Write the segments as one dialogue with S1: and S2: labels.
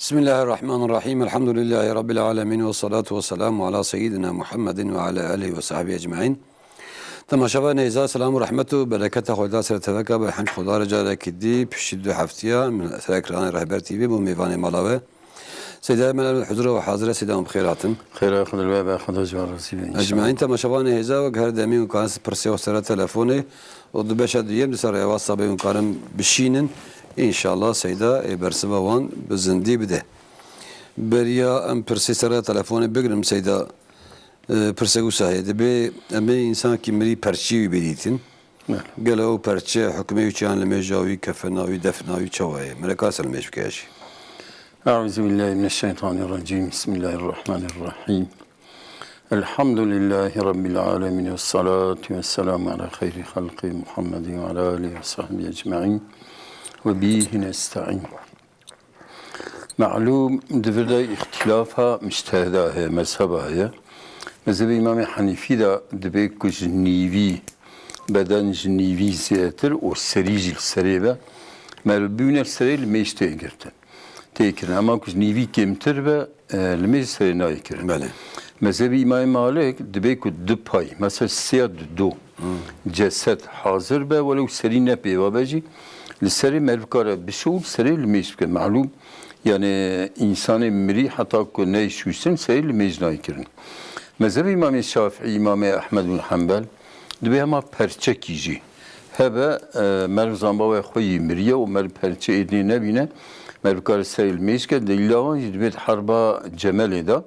S1: Bismillahirrahmanirrahim. Elhamdülillahi Rabbil alemin ve salatu ve selamu ala seyyidina Muhammedin ve ala alihi ve sahbihi ecma'in. Temaşava neyza selamu rahmetu berekete hoyda serteveka ve hamd Xuda rica rekiddi pişiddu haftiya min ekranı Rehber TV bu meyvane malave. Seyyidâ melâl huzura ve hazire seyyidâ bkhiratin.
S2: Khira khudul ve bâkhudul jvarrasibi.
S1: Ecma'in temaşava neyza ve her demi ukansı persi ve sera telefoni o du beşe diyem disar yavaş sabay ukanım bişinin. İnşallah Seyda bersiva wan bi zindî bide. Beriya em pirsê sera telefonê bigirim Seyda pirsek wisa heye dibe em ê insan ki mirî perçî wî bidîtin. Gelo ew perçe hukmê wî çiyan li mêja wî kefena wî defna wî çawa ye. Meleka sel mêj bike jî.
S2: Euzubillahimineşşeytanirracim. Bismillahirrahmanirrahim. Elhamdülillahi Rabbil alemin ve salatu ve selamu ala khayri halqi Muhammedin ve ala alihi ve sahbihi ecma'in. Ve bihi nesta'in. Ma'lum devirde ihtilafa müştehda he, mezheba he. Mezhebi İmam-ı Hanifi da debek ku jnivi, beden jnivi ziyetir, o sericil seribe. Merbüne seril meşte girdi. Tekirin ama ku jnivi kemtir ve lmez serina ekirin.
S1: Bele.
S2: Mezhebi İmam Malik debek ku du pay, mesela siyad du, ceset hazır be, velev serine peyvabeci. Liseri merkara bişul seri lmeşke malum yani insanı miri hatta ko ne işüsün seri lmecnay kirin. Mezhebi İmam Şafii, İmam Ahmed bin Hanbel dibe ama perçe kiji. Hebe merzamba ve khoyi miriye o mer perçe edni nebine merkara seri lmeşke delilavan dibe harba cemeleda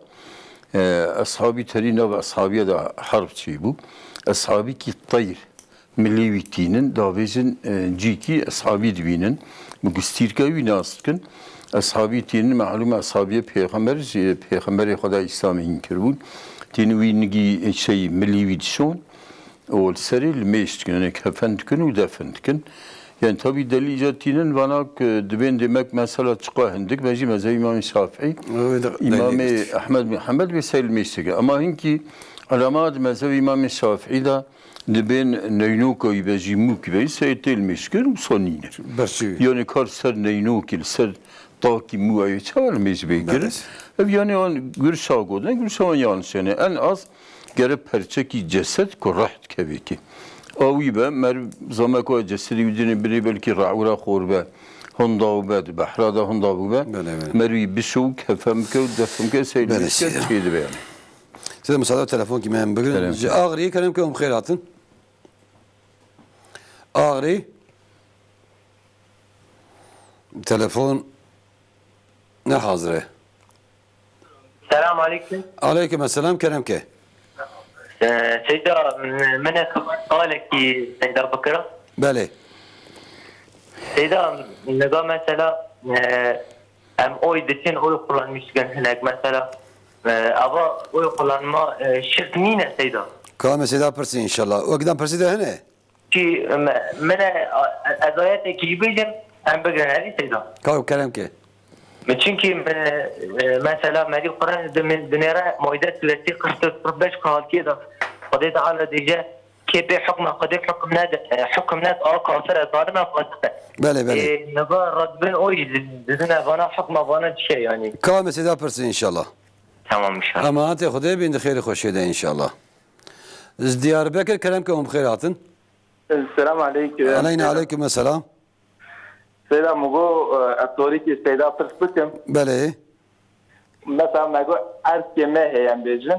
S2: ashabi terina ve ashabiye da harp çi bu. Ashabi ki tayr milli vitinin davezin ciki ashabi dibinin bu gustirka vinaskin ashabi tinin malum ashabiye peygamberi Xuda İslam'ı inkirun tinin vingi şey milli vitişon o seril meştkin yani kefentkin u defentkin yani tabi delicatinin vanak dibin demek mesela çıka hendik beci mezhebi İmam Şafii İmam Ahmed bin Hanbel ve seril meştkin ama hinki alamat mezhebi İmam Şafii da dibin neynuka ibeci mukve seytel meşgul sonine. Yani kar ser neynukil ser taki muayı çaval mecbe girir. Yani on gürşa godan gürşa yanlış yani en az gerek perçeki ceset ko rahat keveki. Avi be mer zamako cesedi yüdüne biri belki ra'ura khurbe honda be bahrada honda be meri bişu kefemke defemke seytel meşgul şeydi be yani.
S1: Size müsaade telefon ki ben bugün ağrıyı kalem ki umkhiratin. Ağrı telefon ne hazırı?
S3: Selam aleyküm.
S1: Aleyküm selam kerem ke.
S3: Seyda mene sualek ki Seyda Bakır'a.
S1: Bele.
S3: Seyda nega mesela hem oy için oy kullanmışken henek mesela ama oy kullanma şirk nine Seyda.
S1: Kâme Seyda persi inşallah. O giden persi de hene?
S3: Ki mene azayet ekibiyim hem beğeneri Seyda.
S1: Kâme kerem ke.
S3: Çünkü mesela Meri Kur'an dünyara muaydet süresi 45 kalkiye da Kudu Teala diyece kepe hükmü kudu hükümnet o kafir zalime fasık.
S1: Bele bele.
S3: Nega Rabbin oy dedine bana hükmü bana şey yani.
S1: Kâme Seyda persi inşallah.
S3: Tamam inşallah.
S1: Amanate Xuda bin khayri hoşede inşallah. Z Diyarbakır kerem ke umkhiratin.
S4: Selam aleyküm.
S1: Aleyküm selam.
S4: Selam mugo aktori ki Seyda Pırsıkım.
S1: Bele.
S4: Mesela mugo erke meheyem bejim.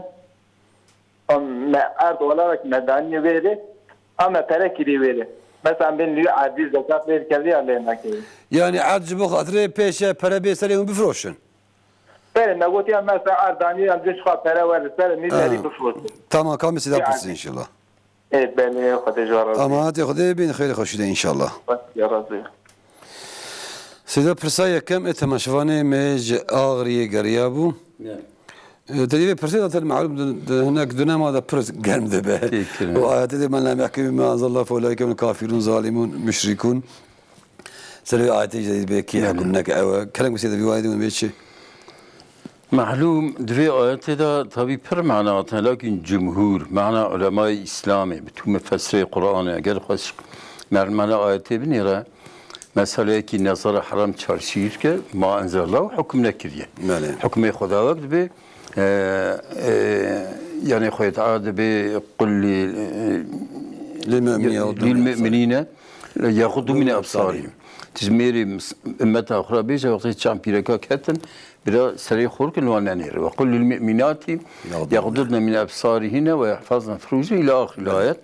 S4: Erd olarak medani veri ama perekiri veri. Mesela ben liyo adi zekat verirken aleyna ki.
S1: Yani acı bu hatırı peşe para besleri bifroşun.
S4: Ben negotiyan mesela ardani amca şu para verir. Ben nidari bifroşun.
S1: Tamam kâme Seyda persi inşallah.
S4: Evet ben Xuda jvarrasibi.
S1: Amanate Xuda bin khayri hoşede inşallah.
S4: Ya razı.
S1: Seyda Pirsaya kem etemaşvane mej ağrıya geriyabı. Tedibe Pirsaya da tabii malum hünek dönem da Pirs gelmedi be. O ayette de men lem yahkum bima anzalallah fe ulaike kafirun zalimun müşrikun. Seyda ayette jadid belki yahkumnak kelam Seyda biwayedun beçi.
S2: Malum dve ayette da tabi per manatı lakin cumhur mana ulema-i İslami bütün müfessir Kur'an'a gel hoş mermana ayette binire mesela ki nazara haram çarşıyır ki ma enzelallahu hüküm nekiriye.
S1: Bəli.
S2: Hükmü Xudavand be yani Xudavand Teala be kulli للمؤمنين يغضوا من أبصارهم تزميري أمتها أخرى بيجا وقت الشام بيركا كاتن بلا سري خورك الوانانير وقل للمؤمنات يغضضن من أبصارهن ويحفظن فروجهن إلى آخر الآيات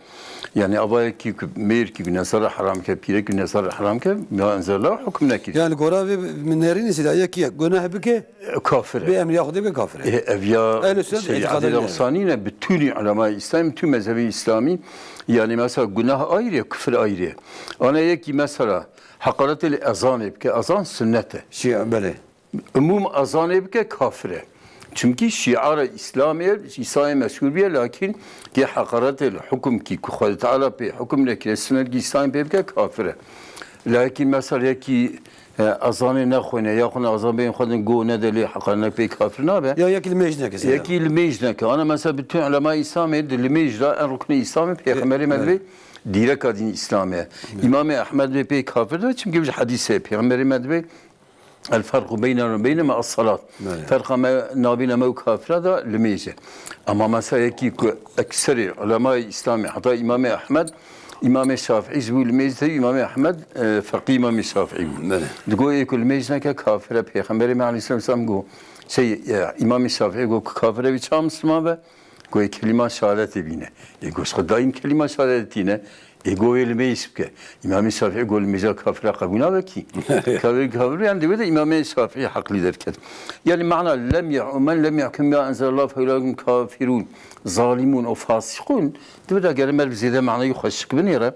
S2: يعني أبايا كي مير كي نصر حرام كي بيرك نصر حرام كي ما أنزل الله حكم نكير
S1: Yani goravi min nerin sidaya ki günah bike
S2: كافر
S1: bir emri yahudu bir kafir.
S2: أبيا
S1: Ehl-i sünnet
S2: شريعة
S1: itikadıyla.
S2: الأغصانيين bütün علماء İslam, bütün mezhebi İslami yani mesela günah ayrı, küfür ayrı. Ona ki mesela hakaret-i ezan ebke, ezan sünnete.
S1: Şia böyle.
S2: Umum ezan ebke kafire. Çünkü şiar-ı İslamiye, İsa'ya meşgul bir lakin ki hakaret-i hüküm ki Kuhad Teala pe hüküm nekire sünnet ki İsa'ya ebke kafire. Lakin mesela ki ezanı ne khone ya khone ezan beyin khadın go ne deli hakaret pe kafir ne be?
S1: Ya yakil mecne kesin.
S2: Yeki ilmejne ana mesela bütün ulema İslam'ı ilmejra en rukni İslam'ı Peygamberi medve direk adin İslam'ı. İmam Ahmed ve pey kafirdir çünkü bir hadise Peygamberi medve el farku beynena ve beynema as-salat. Farka nabina mev kafira da ilmejne. Ama mesela yeki ekseri ulema İslam'ı hatta İmam Ahmed İmam Şafii bu ilmejne İmam Ahmed farkı İmam Şafii. Diyor ekol ilmejne ki kafire Peygamberi aleyhisselam go şey İmam Şafii go kafire bir çam Müslüman ve go kelime şehadet bine. Go daim kelime şehadetine go elime isbke. İmam Şafii go elime kafire kabuna ve ki kafir yani de İmam Şafii haklı derken. Yani mana lem yahkum ma enzelallah fe ulaikum kafirun zalimun o fasikun. De gelmez bize de manayı hoşçuk binire.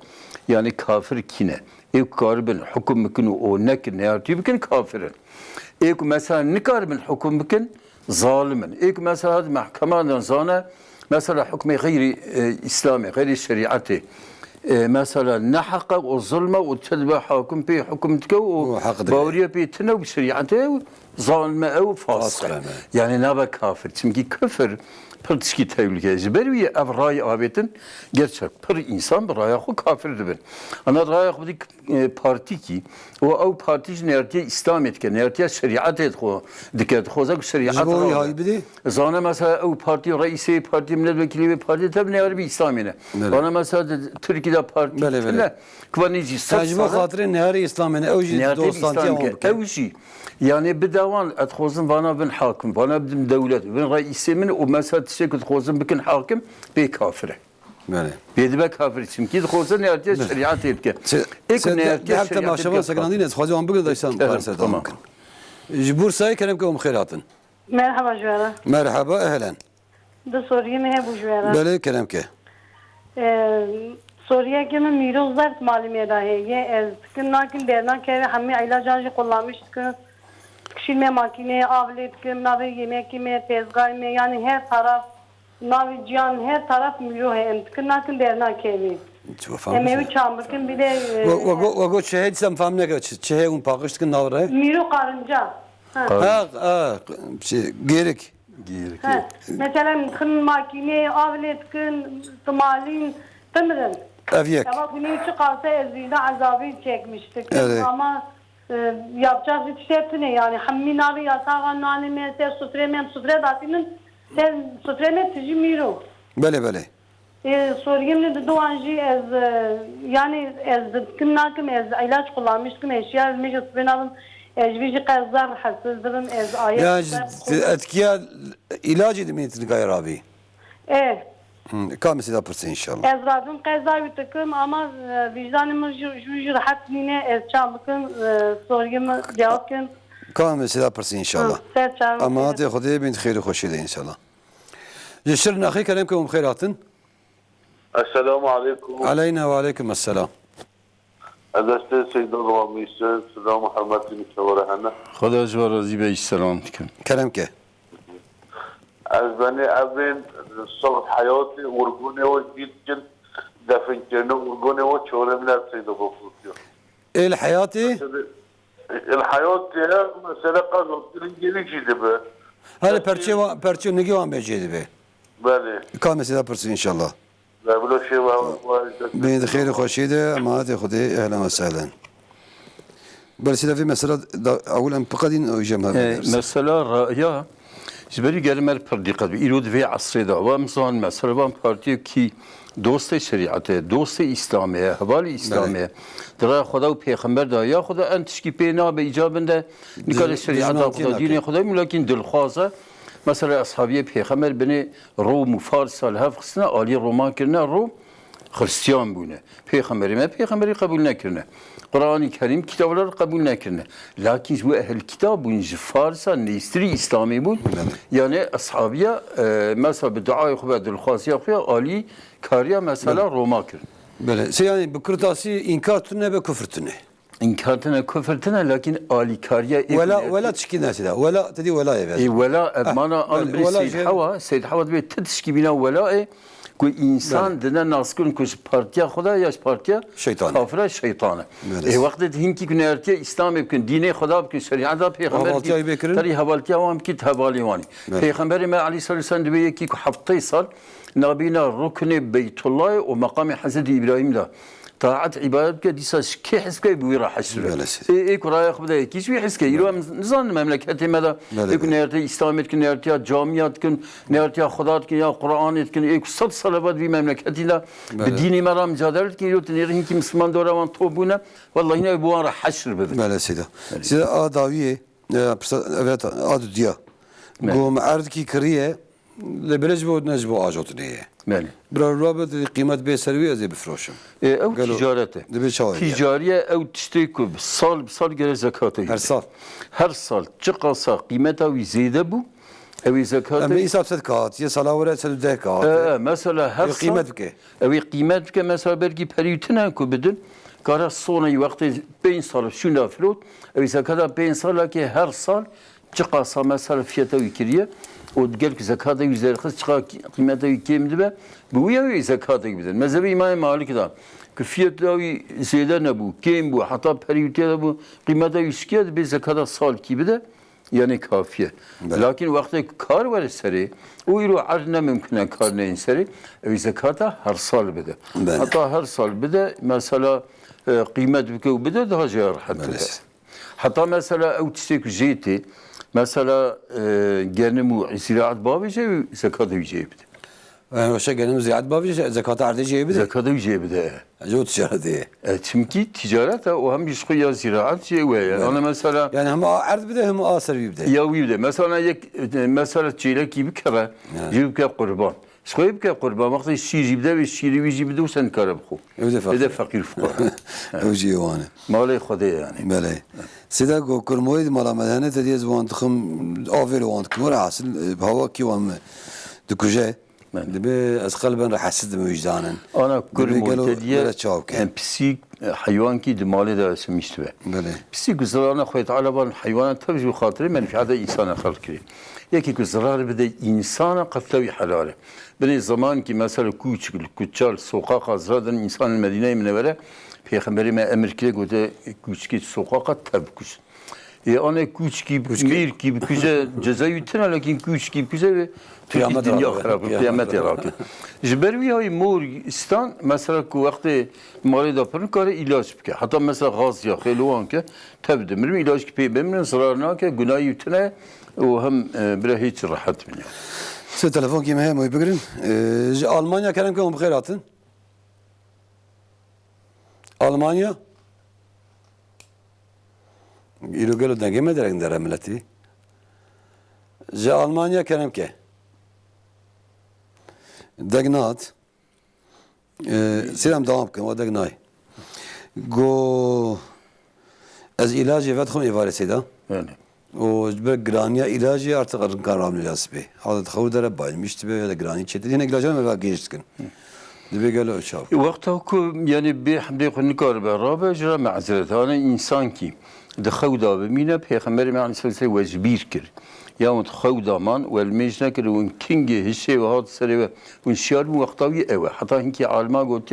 S2: Yani kafir kine. Ev karibin hüküm mümkün o nekin ne yapıyor mümkün kafirin. Ek mesela nikar bin hüküm bükün zalimin. Ek mesela mahkemadan sonra mesela hükmü gayri İslami, gayri şeriatı. Mesela nahaka o zulme o tedbe hakim pe hüküm tke o bağırıya pe tine şeriatı zalime ev fasık. Yani ne be kafir. Çünkü küfür pırtışki tehlikeli. Ziberi ev ray abetin gerçek. Pır insan bir rayakı kafirdir ben. Ana rayak bir parti ki o ev parti nerede İslam etken, nerede şeriat etko, diket xozak şeriat.
S1: Jiboy hay bidi.
S2: Zana mesela ev parti reisi parti milletvekili bir parti tabi ne var bir İslamine. Bana mesela Türkiye'de parti ne? Kvanici
S1: Tecrübe hatırı nehari İslam'ın evci dostantiya
S2: evci. Yani bedavan etxozun bana bin hakim, bana bin devlet, bin reisimin o mesela teşekkür etxozun bikin hakim bir kafire.
S1: Böyle.
S2: Bedbe kafir çünkü etxozun nerede şeriat etke.
S1: Sen hatta maşallah saklandınız. Hocam bugün de İslam varsa tamam. Bursa'ya kenem kum khairatın.
S5: Merhaba Jüvera.
S1: Merhaba ehlen.
S5: De Suriye mi bu Jüvera?
S1: Böyle kenem ke.
S5: Suriye ki mi mirozlar malum dahi. Ye ez kin nakin derna ke hammi ilacı kullanmıştık. Kişilme makineye avlet kim navi yemek mi tezgah mi yani her taraf navi cihan her taraf miro hem kin nakin derna ke. Emevi çamırken bir de
S1: Ve şehit sen famne geç. Şehit un pakıştık navre.
S5: miro karınca.
S1: Şey gerek.
S5: Mesela kın makineye avlet kin tımalin tımrın.
S1: Eviyek.
S5: Ama bunu çıkarsa ezine azabı çekmiştik.
S1: Evet.
S5: Ama yapacak bir şey ne yani hammi navi yatağa nane mese sutremem sutre datinin sen sutreme tici miro.
S1: Böyle böyle.
S5: Soruyum ne duanji ez yani ez kimnakim ez ilaç kullanmıştım eşya meclis ben alın ecvici kazar hassızlığım ez ayet.
S1: Ya etkiya ilacı edimiyetini gayr abi. Kamisi de yapırsın inşallah.
S5: Ezradın kaza bitiküm ama vicdanımı jüjü rahat yine ez çalıkın soruyumu cevapkın.
S1: Kamisi de yapırsın inşallah. Ama hadi Xudiye bin xeyri hoşi de inşallah. Yeşirin akhi kelam kum khairatın.
S6: Esselamu aleyküm.
S1: Aleyna ve aleyküm esselam.
S6: Adeste Seyyidin Rami'si, Sıda Muhammed'in Şevarehane.
S2: Xda jwara zîbê selam dikim.
S1: Kelam ke.
S6: Az beni evin صلح حياتي ورقوني وجيتكن دفنكن ورقوني وشورمنا سيدة بفوتيو.
S1: El hayatı?
S6: الحياة يا مسألة قانون الإنجليزي ده.
S1: Hani perçe ne gibi becedi be?
S6: بله.
S1: Kamisi de yapırsın inşallah.
S6: لا بلو شيء
S1: بين خير خوشيدة ما هذه خدي أهلا وسهلا بس إذا في مسألة أولا بقدين جمها
S2: مثلا رأيا جبري قال مال بردقة إيرود في عصر ده ومثلا مثلا بام بارتي كي دوست شریعته دوست اسلامیه حوالی اسلامیه در خدا و پیغمبر دا یا خدا انتش کی پینا به ایجابنده نکال شریعت خدا دین خدا لكن دلخوازه مثلا اصحابی پیغمبر بنی روم و فارس الهفخسنا علی رومان کرنا روم خريستيان بونه پیغمبری ما پیغمبری قبول نکرنه قرآن کریم کتابları قبول نکرنه لكن جو اهل کتاب بون فارسا نیستری اسلامی بون yani اصحابیا مثلا بدعای خوبه دلخواستی خوبه علی کاریا مثلا روما کرن
S1: بله yani bu kırtasi inkar tüne ve küfür tüne
S2: İnkartına küfürtüne lakin Ali kariye
S1: ولا تشكي ناس ذا ولا تدي ولا يبي
S2: ولا مانا أنا سيد حوا دبي تدشكي بنا ولا كل إنسان دنا ناسكون كوش بارتيا خدا ياش بارتيا
S1: شيطان
S2: كافر شيطان وقت هنكي كنا ارتيا إسلام يمكن دين خدا بكن شريعة دا بيغمبر تري هوالتيا وام كي تهوالي واني بيغمبر ما عليه الصلاة والسلام دبي كي حبطي صار نبينا ركن بيت الله ومقام حضرت إبراهيم دا طاعت عبادتك ديساش كي حسك بويرا حشر اي كرايا خبدا كي شوي حسك يرو نظام مملكه ماذا يكون نرتي اسلاميت كن نرتي جامعات كن نرتي خدات كن يا قران كن اي صد صلوات في مملكتنا بالدين مرا مجادله كن يرو تنيرين كي مسلمان دورا وان توبونا والله هنا بوان حشر بده
S1: لا سيدا سيدا اداويه evet adı diye قوم عرض كي كريه لبرجبو نجبو اجوتنيه
S2: بله
S1: برا رابط قيمة بيسروي زي بفروشم
S2: او تجارته تجاريه او تشتريكو بصال غير زكاته هر سال چقاسا قيمته زياده بو او زكاته
S1: اما حساب صدقات يا صلاوره صدقات
S2: مثلا هر
S1: قيمتك
S2: او قيمتك مثلا برگي بريوتنا كو بدن قرا صونه وقت 5 سال شنو فلوت او زكاته 5 سال كي هر سال چقاسا مثلا فيته وكريه وتقول لك زكاة يزيد خص شقا قيمته كم دبا بويا زكاة يبدل مذهب إمام مالك ده كفيته زيادة نبو كم بو حتى بريوتة نبو قيمته يسكت بزكاة صال كي بده يعني كافية لكن وقت كار ولا سري ويرو عرنا ممكن كار نينسري زكاة هر صال بده حتى هر صال بده مثلا قيمة بكو بده ده جار حتى مثلا أو تشترك جيتي مثلا جنمو زراعة بابي شيء زكاة يجيب ده.
S1: وش جنمو زراعة بابي زكاة عرض يجيب ده.
S2: زكاة يجيب ده.
S1: جو تجارة ده.
S2: تمكي تجارة وهم يشقي زراعة شيء ويا. أنا مثلا.
S1: يعني هم عرض بده هم آثر بده.
S2: يا ويبده مثلا يك مثلا تشيله كي بكرة جيب كقربان. شوي بك قربان وقت الشيء يجيب ده والشيء يجيب ده وسن كرب خو. هذا فقير فقراء.
S1: وجي وانا.
S2: مالي خدي يعني.
S1: بله. سيدا جو كرمويد مالا مدهنة تديز وان تخم آفر وان كمر حاصل بهوا كي وان دكوجة. دبي أسقل بن رح حسد موجدانا.
S2: أنا كرمويد تديه بسيك حيوان كي دمالي ده سميشتوه.
S1: بله.
S2: بسيك زرارنا خويت على بان حيوانات تبجو خاطري من في هذا إنسان خلق كريم. يكي كزرار بده إنسان قتلوي حلاله. بني زمان كي مثلا كوتشال سوقاق زرادن إنسان المدينة المنورة پیغمبری ما امر کرد گفته کوچکی سوقات تبکش. آن کوچکی میر کی بکشه جزایی تنها لکن کوچکی بکشه توی دنیا خراب قیامت راکد. جبروی های مور استان مثلا کو وقت مالی دپرن کار علاج بکه. حتی مثلا غاز یا خیلوان که تبده مرم علاج که پی بمرن ضرر نکه گناهی تنها و هم برای هیچ راحت میاد.
S1: سه تلفن کی مهم وی بگیرن. آلمانیا کردم که اون بخیراتن. Almanya İlogelo dengeme derek dere milleti. Ze Almanya kenem ke. Degnat. Selam devam kin o degnay. Go az ilacı vedxum ivaresida.
S2: Yani.
S1: O bir graniya ilacı artık arınkan ramlayacağız be. Adet xavu dere baymıştı be ya da grani çeti. Yine ilacını mevla geçtin. دبي قالوا شاف
S2: وقتها يعني بحمد نكار برابع جرى معذرة أنا إنسان كي دخودا بمينا بيخمر مع نسلسل وجبير كر يوم دخودا مان والمجنة كر وين كينج هالشيء وهذا سريع وين شيار وقتها أوى حتى هنكي عالما قلت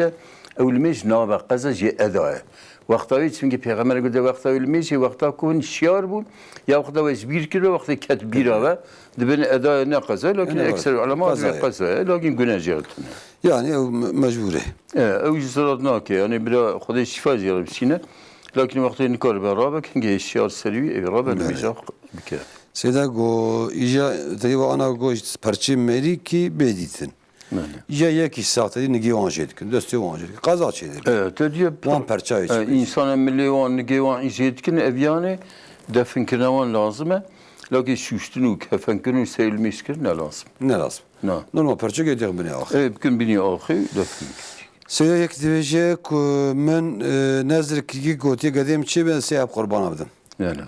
S2: أو المجنة بقزة جي أداء وقتها çünkü peygamber göre وقتها المجنة وقتها كون شيار بون يا وقتها وجبير كر وقتها كتبيرة و دبن أداء نقزة لكن أكثر العلماء قزة لكن جناح جالتنا
S1: يعني مجبورة.
S2: أو جزرات ناكي يعني بلا خدي شفاء جرب سينا لكن وقت نكار برابع كنجي الشيار سريع برابع الميجاق بكره
S1: سیدا گو ایجا تریو آنا گو پرچه مری کی بدیتن ایجا یکی ساعت دی نگی وانجید کن دستی وانجید کن قضا چیدی
S2: تدیه
S1: وان پرچه ایچ
S2: انسان ملیوان نگی وان ایجاد کن اویانه دفن کردن لازمه لكن شوشتنو كفن كنو سيل مشكل لا لازم
S1: نه لازم
S2: نه
S1: نورمال پرچه گیدیق بنی آخر
S2: بكون بني اخي دفن
S1: سیدا یک دیویجه که من نظر کی گوتی قدیم چی ben سیاب قربان بدم
S2: لا لا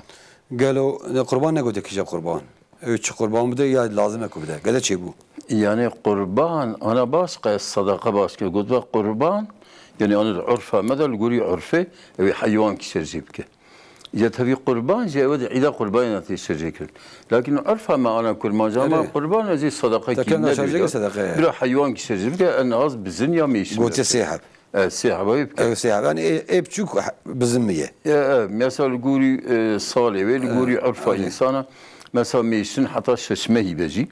S1: قالوا قربان نقول لك جاب قربان üç قربان بده ya lazım اكو بده قال شي bu
S2: يعني قربان انا باسقى الصدقه باسقى قلت قربان يعني انا العرفه ماذا القولي عرفه حيوان كسر جيبك اذا تبي قربان جاي ودي اذا قربان تيسر جيك لكن عرفه ما انا كل ما جامع قربان زي الصدقه
S1: كنا شجع صدقه
S2: بلا حيوان كسر جيبك انا قصد بالزنيا ميش
S1: قلت سيحب
S2: سيحب
S1: سيحب يعني ايه بتشوك بزميه
S2: مثلا القولي صالح والقولي عرفه انسانه مثلا ميشن حتى ششمه بيجي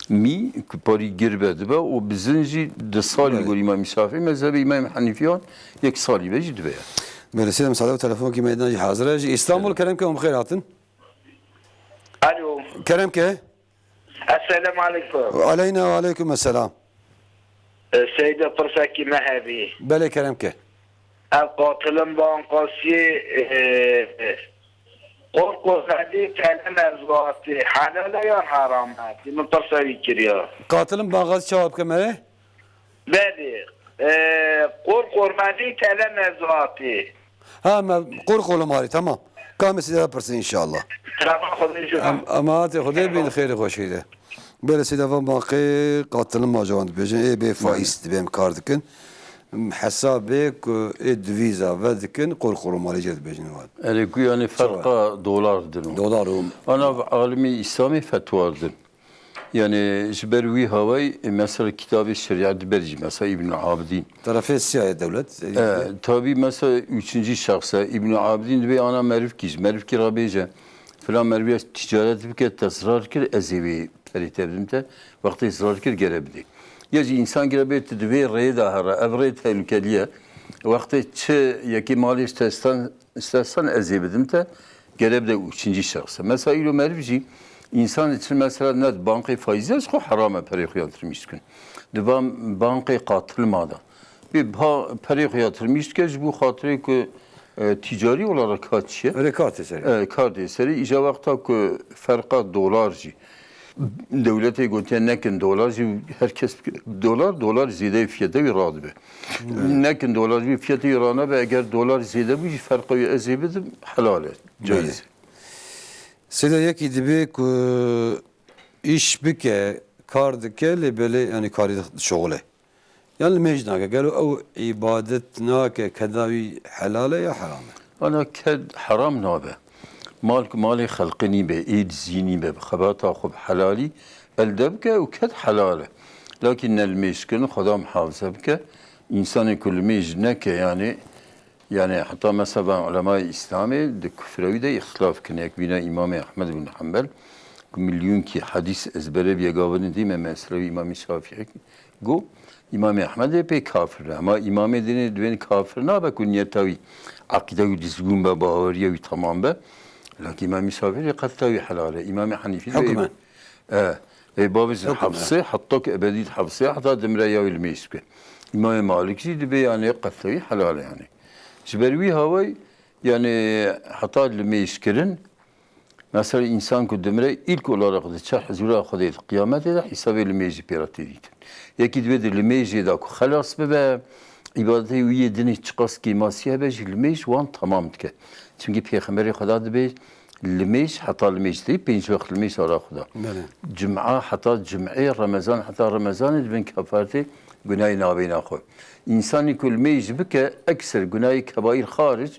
S2: مي كباري قربة دبا وبزنجي دصالي يقول إمام الشافعي مذهب إمام حنيفيان يك صالي بيجي دبا
S1: böyle selam salam telefon ki meydana hazır İstanbul Keremke umkhir hatın
S7: الو
S1: Keremke
S7: السلام عليكم
S1: aleyna ve aleyküm selam
S7: سيدة فرساكي مهبي
S1: bele Keremke
S7: القاتلين بانقاسي قرق هذه كلام أزواجي حلال يا حرام هذه من تصري كريا
S1: katilin bağız cevap kemere
S7: بالي قرق هذه كلام أزواجي
S1: ha ma kork oğlum ari tamam kamesi de yaparsın inşallah
S7: ترى خذي شو
S1: ama hadi Xuday bin xeyri xoşiydi böyle sedavan baqi qatilin macavan bejin be faiz bem kardikin hesabı edviza vedikin kork oğlum ari ced bejin var
S2: يعني يعني فرقة دولار دنو
S1: dolarım
S2: أنا عالمي إسلامي فتوى دن يعني جبروي هواي مثلا كتاب الشريعة برجي مثلا ابن عابدين
S1: tarafı siyah devlet
S2: tabii mesela üçüncü şahsa İbn Abidin ve ana merif kiz merif ki rabece falan merif ticaret bir tasrar kir ezevi peritevdimte vakti ısrar kir gerebdi. Yaci insan gerebdi ve reyda hara evre tehlikeliye vakti çe yaki mali istersen ezebidimte gerebde üçüncü şahsa. Mesela ilo merifci insan için mesela net bankayı faizi esku harama periyo yatırmışkın. Devam bankayı katılmadan. Bir parayı yatırmış ki bu hatırı ki ticari olarak kaçıyor.
S1: öyle kart eseri
S2: Kart eseri ica vakta ki farka dolarcı. Devlete götüren nekin dolarcı herkes dolar ziyade fiyatı bir radı be. Nekin dolarcı fiyatı irana ve eğer dolar ziyade bu farkı ezibedim halal caiz.
S1: Seda yeki dibi ku iş bike kar dike böyle yani kar şogule. Yani mecnaka قالوا او عبادتناك كذاوي حلاله يا حرام
S2: أنا كد حرام نابه مالي خلقني به إيد زيني به خباتا خب حلالي الدبك وكد حلاله لكن المشكل خدام حافظه بك إنسان كل ميجنك يعني حتى مثلا علماء الإسلامي كفروي ده اختلاف كنيك بين إمام أحمد بن حنبل مليون كي حديث أزبره بيقابلن دي مثلا إمام الشافعي جو İmam Ahmed epey kafir ama İmam Edine düveni kafir ne be kunyetavi akide düzgün be bağırıyor tamam be lakin İmam Şafii kattavi halale İmam Hanifi
S1: hükmen
S2: babız hafsı hatta ki ebedi hafsı hatta demre ya ilmeyiz ki İmam Maliki de be yani kattavi halale yani Şbervi havay yani hatta ilmeyiz kirin mesela insan ku demre ilk olarak da çah zura kudayt kıyamete de hesabı ilmeyiz piratiydi يكيد بدر الميج داك خلاص ببا عبادتي ويا دني تشقص كيما سيابج الميج وان تمام تك çünkü peygamber خدا دبي الميج حتى الميج دي بين وقت الميج على خدا جمعه حتى جمعه رمضان حتى رمضان بين كفارتي جناي نابين اخو انسان كل ميج بك اكثر جناي كبائر خارج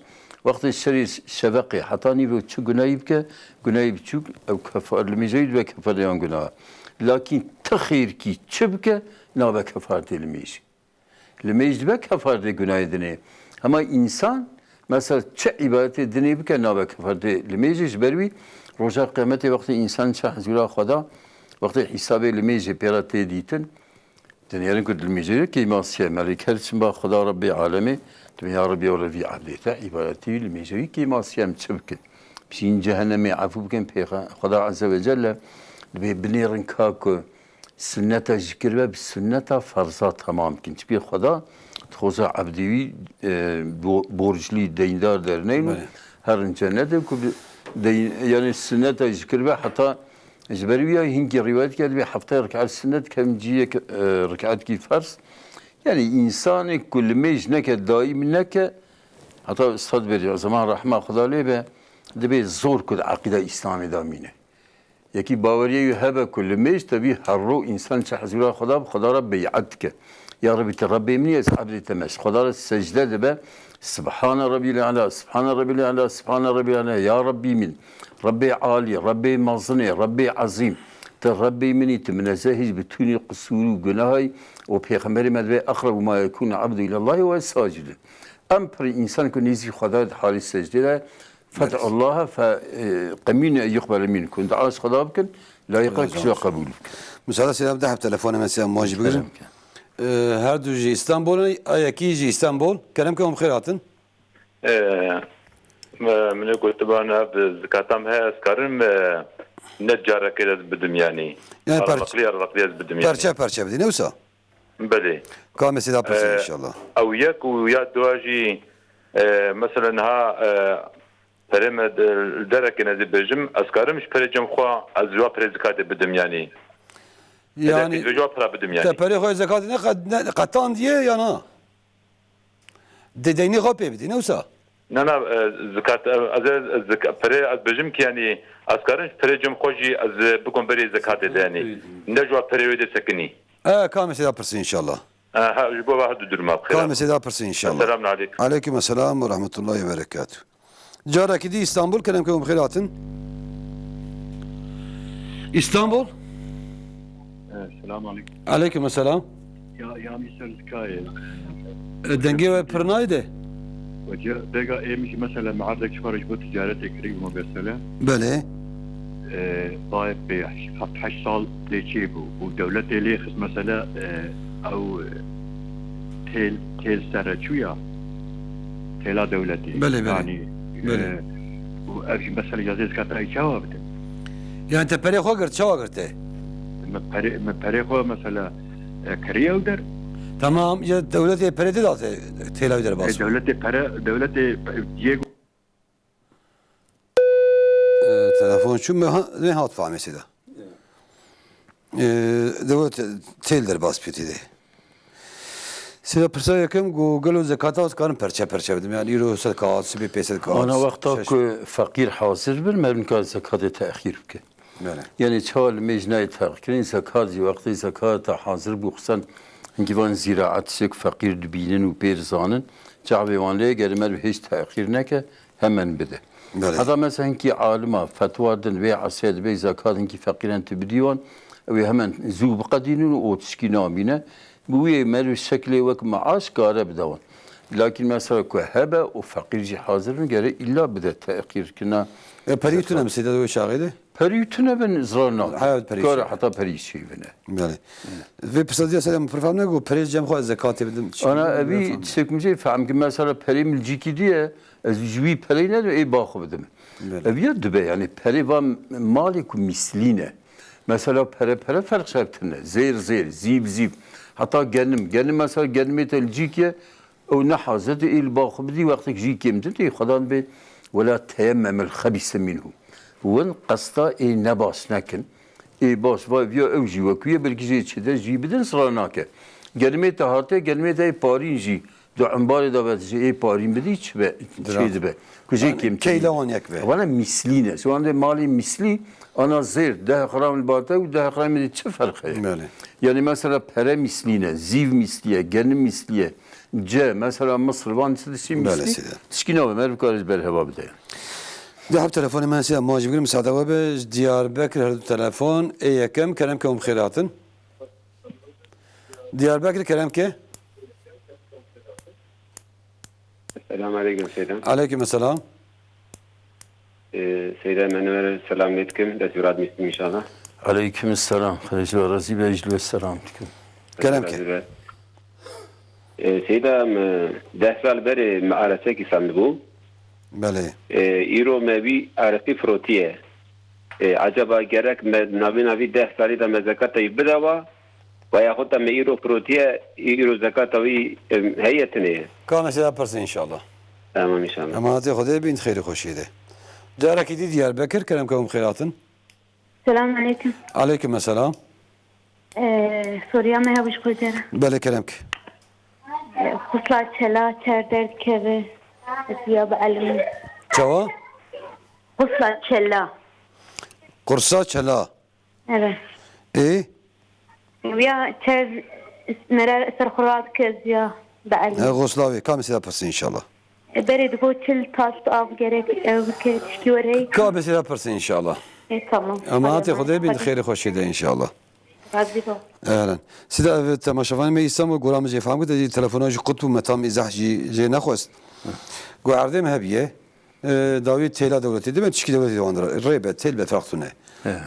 S2: وقت الشري شفقي حتى نيبو تشو جناي بك جناي بتشوك او كفار الميج بك كفار يان جناه لكن تخير كي تشبكه نابه كفارة الميج الميج بك كفارة günah edine ama insan mesela çe ibadet edine bike nabه كفارة الميج بربي روزا قیامت وقتی انسان چه حضور خدا وقتی حساب الميج پیرات دیتن دنيا كل الميزة كيما سيا ملك هرسم خدا ربي عالمي دنيا ربي ولا في عبدته عبادتي الميزة كيما سيا متشبكن بشين جهنم عفو بكن بيخا خدا عز وجل بني رنكاك سنة ذكر بالسنة فرضات تمام كنت بي خدا تخوزا عبدي بورجلي ديندار درنين هر جنة يعني السنة ذكر حتى جبرية هنجي روايات كده بحفتة ركعات السنة كم جيه ركعات كي فرض يعني إنسان كل ميج نك دائم نك حتى استاد بري زمان رحمة خدا ليه به دبي زور كده عقيدة إسلامي دامينه يكي باوريه يهبه كل ميج تبي هرو إنسان شحزولا خدا رب بيعدك يا ربي تربي مني أصحاب تمش خدا السجدة دبه سبحان ربي الأعلى سبحان ربي الأعلى سبحان ربي الأعلى يا ربي من ربي عالي ربي مظني ربي عظيم تربي مني تمنزهج بتوني قصور وجناهي وبيغمبر مدبي أقرب ما يكون عبد إلى الله والساجد أمبر إنسان كن يزي خدا حال السجدة فتح الله فقمين يقبل منك كنت عاش خدا بكن لا يقلك شو قبولك
S1: مساعدة سلام ده تلفون مثلا مواجه بقرم هر دو جي اسطنبول اياكي جي اسطنبول كلامكم خيراتن
S8: من قلت بانا بزكاتم هي اسكارم نجارة كده بدم يعني رقلية بدم يعني
S1: برشا بدي نوسا
S8: بلي
S1: كام سيدا برسي ان شاء الله
S8: او يك ويا دواجي مثلا ها فريم الدرك نازل بجم اسكارم مش فريجم خوا ازوا بريزكات بدم يعني بدم يعني
S1: تبري خو زكات قطان دي يا نا ديني غوبي بدي نوسا
S8: نه زکات از زکات پره از بجم که یعنی از کارش پره جم خوشی از بکن بری زکات دهنی نجوا پره ویده سکنی
S1: كام سيدا برسي ان شاء الله
S8: ها جبوا واحد درما بخير
S1: كام سيدا برسي ان شاء الله
S8: السلام عليكم
S1: عليكم السلام ورحمة الله وبركاته جارك دي اسطنبول كلامكم خيراتن اسطنبول
S9: السلام عليكم
S1: عليكم السلام
S9: يا مستر زكاية
S1: دنجي برنايده
S9: دقا ايمش مثلا معرضك شفرج بو تجارتك قريب مبسلة
S1: بله
S9: طايف ب 11 سال ليشيبو ودولتي ليخس مثلا او تيل سنة شوية تيلا دولتي
S1: بله
S9: يعني
S1: بله
S9: وابش مثلا جازيز كانت اي شوابت
S1: يعني انت بري خو قرت شو قرته
S9: مباري خو مثلا كريا ودر
S1: تمام يا دولتي بري دات تيلا ودر باس
S9: دولتي دييغو
S1: تلفون شو ما هات فاهمه سيدا دولت تيل در باس بيتي دي سيدا برسا يكم جوجل زكاة وسكان برشا بدم يعني يرو صدقات سبي بيصدقات
S2: أنا وقتك فقير حاضر بالمرن كان زكاة تأخير بك يعني شال مجنى تأخير زكاة زي وقت زكاة حاضر بخصن هنجيبان زراعة سك فقير دبينن وبيرزانن جعبي وان ليه قال هيش تأخير نك همن بده هذا مثلا هنكي عالمة فتوى دن بيع عسيد بيع زكاة هنكي فقيران تبديوان وهمن زوب قدينون أو تشكينا بينا بوي مالو الشكل وك معاش كاره بدوان لكن مثلا كهبة وفقير جي حاضر نقرأ إلا بدأ تأخير كنا
S1: بريتنا مسيدا دو شاغيده
S2: بريتنا بن زرنا
S1: حياة
S2: كاره حتى بريش شيء بنا
S1: بله في برسادية سلام برفعنا جو بريش جم خو زكاة بدم
S2: أنا أبي تسكمجي فهم كم مثلا بري من الجيكي دي جوي برينا إيه باخو بدم أبي يدبي يعني بري وام مالك ومثلينه مثلا بري فرق شابتنا زير زيب حتى جنم مثلا جنمت الجيكية أو نحازت إيه الباخو بدي وقتك جيكي متنتي خدان بي ولا تيمم الخبيث منه وين قصتا إيه نباس نكن إيه باس ويا أوجي وكوية بالكزيت شده جي بدن صراناك جنمت هارته جنمت إيه بارين جي دو عمبار دابت جي إيه بارين بدي شيء دبه كجي كم
S1: كيلون يكبه
S2: وانا مثلينه سو عنده مالي مثلي انا زير ده خرام البارتا وده خرام اللي چه فرقه يعني مثلا بره مثلينه زيف مثليه جن مثليه جا مثلا مصر وان تدشي مثلي تشكينا بمر بكارج برهبا بده
S1: ده حب تلفون من سيا ماجي بقول مساعدة وبج ديار بكر هذا التلفون ايه كم كلامكم خيراتن ديار بكر كلامك
S10: السلام عليكم سيدنا
S1: عليكم السلام
S10: سيدنا منور السلام عليكم دستورات مسلم إن شاء الله
S2: عليكم السلام خرج ورزي بأجل والسلام عليكم
S1: Kerem ki.
S10: سيدا 10 سال بري معارسه کی سندبو
S1: بله
S10: ایرو مبی عرفی فروتیه عجبا گرک نبی 10 سالی دا زکات بدوا و یاخد ما ایرو فروتیه ایرو زکات وی هیئتنه
S1: کام سیدا پرس انشالله
S10: تمام ان شاء الله
S1: امانت خدا بین خیر خوشیده جارك دي دياربكر كلام كم خيراتن
S11: السلام عليكم
S1: عليكم السلام
S11: سوريا ما هبش كوجرا
S1: بله كلامك
S11: خصلا چلا چردر كبه اسيا بعلم
S1: شوا
S11: خصلا چلا
S1: قرصا چلا
S11: evet
S1: ايه
S11: ويا چر نرى سرخرات كزيا بعلم
S1: غوسلاوي كم سيدا برس انشالله
S11: بريد بو چل تاست آب gerek ev تشتوري
S1: كم سيدا برس انشالله
S11: tamam
S1: امانت خدا بين خير خوشيده انشالله
S11: راضي بو
S1: اهلا سيدا تماشافان ما يسمو غرام جي فهم كده تليفوناج قطب متام ازاح جي نخواست قو عردم هبيه داوي تيلا دولتي دي تشكي دولتي واندر ريبه تيل بفرقتونه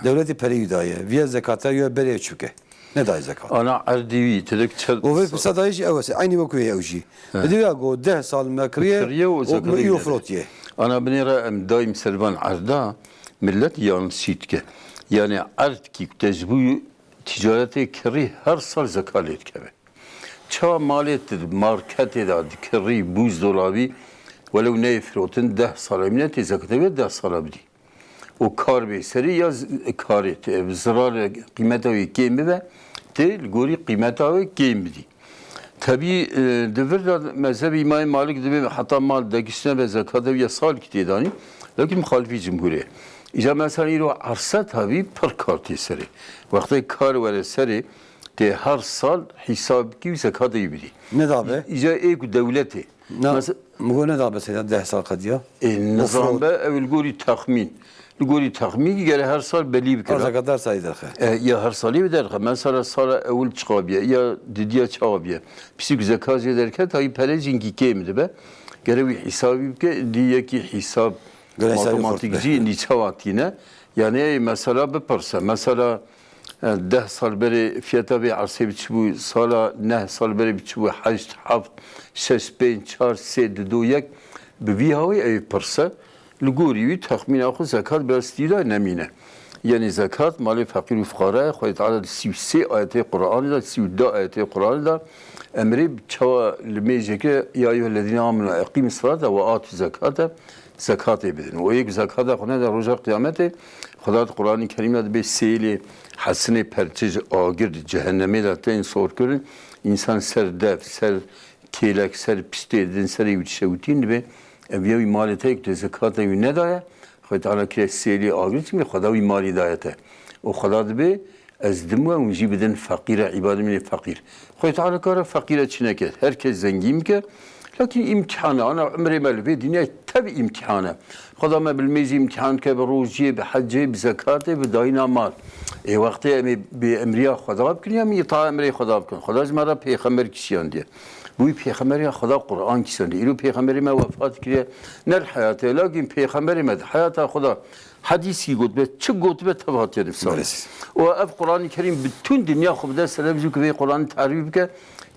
S1: دولتي بريدايه ويا زكاتا يا بري تشوكه ne da zekat?
S2: Ana erdivi tedek çel.
S1: O ve sadece evse aynı vakuye evji. Diyor go 10 sal makriye o iyo frotiye.
S2: Ana benira em daim servan arda millet yansıtke. Yani ard ki tezbu ticarete kiri her sal zekat etkebe. Ça maliyettir markete da kiri buzdolabı ولو ne frotin 10 sal emniyet zekatı ve 10 sal abdi. O kar beyseri ya kar et. Zarar kıymeti kemi ve tel gori kıymeti kemi. Tabi devir da mezhebi İmam Malik gibi hatta mal dakisine ve zakata ve sal kitidani. Lakin muhalifi cumhuriye. İca mesela iro arsa tabi per karti seri. Vakti kar ve seri de her sal hesab ki zakata yibidi.
S1: Ne da be?
S2: İca ek devleti.
S1: Mesela bu ne da be seyda 10 sal kadiya?
S2: Nizam be evvel gori tahmin. Gori tahmini gere her sal belli bir
S1: kadar kadar sayıdır.
S2: Ya her sali bir derken mesela sala evvel çıkabiye ya didiye çıkabiye. Pisi zekat ederken tabi perecin ki kemdi be. Gere bir hesabı ki diye ki hesap matematikci ni çavatine. Yani mesela bir parça mesela 10 sal beri fiyata bir arsa biçbu sala ne sal beri biçbu hac haft 6 5 4 7 2 1 bir havi ev parça لجوري تخمين أخذ زكاة باستيلا نمينة يعني زكاة مال فقير وفقراء خويت على السي آيات القرآن ده السي دا آيات القرآن ده أمري بتشوا لميجك يا أيها الذين آمنوا أقيموا الصلاة وآتوا الزكاة زكاة بدن ويك زكاة خنا ده رجع قيامته خدا القرآن الكريم ده بسيلي حسنة برتج آجر جهنمي ده تين صور كرن إنسان سر دف سر كيلك سر بستيدن سر يوتشوتين به evyevi maliyete de zekata ne daye خد على كسيلي آگریت می خداوی مالی دایته و خدا دبی از دمو اونجی بدن فقیر عبادت من فقیر خد على کار فقیر چنه که هر کس زنگیم که لكن امتحانه أنا عمري ما في الدنيا تبي امتحانه خذ ما بالميزي امتحان كبروجي بحجي بزكاته بداينا مال اي وقتها بأمريكا خذاب كل يوم يطاع أمريكا خذاب كن خذاز مرة بيخمر كشيان دي بوي بيخمر خذاب قرآن كشيان دي إلو بيخمر ما وفات كليه نر حياته لكن بيخمر ما حياته خذا حديثي قلت به شو قلت به تبعت يرفسون وأف قرآن الكريم بتون دنيا خبدا سلام زوج في قرآن تعريف ك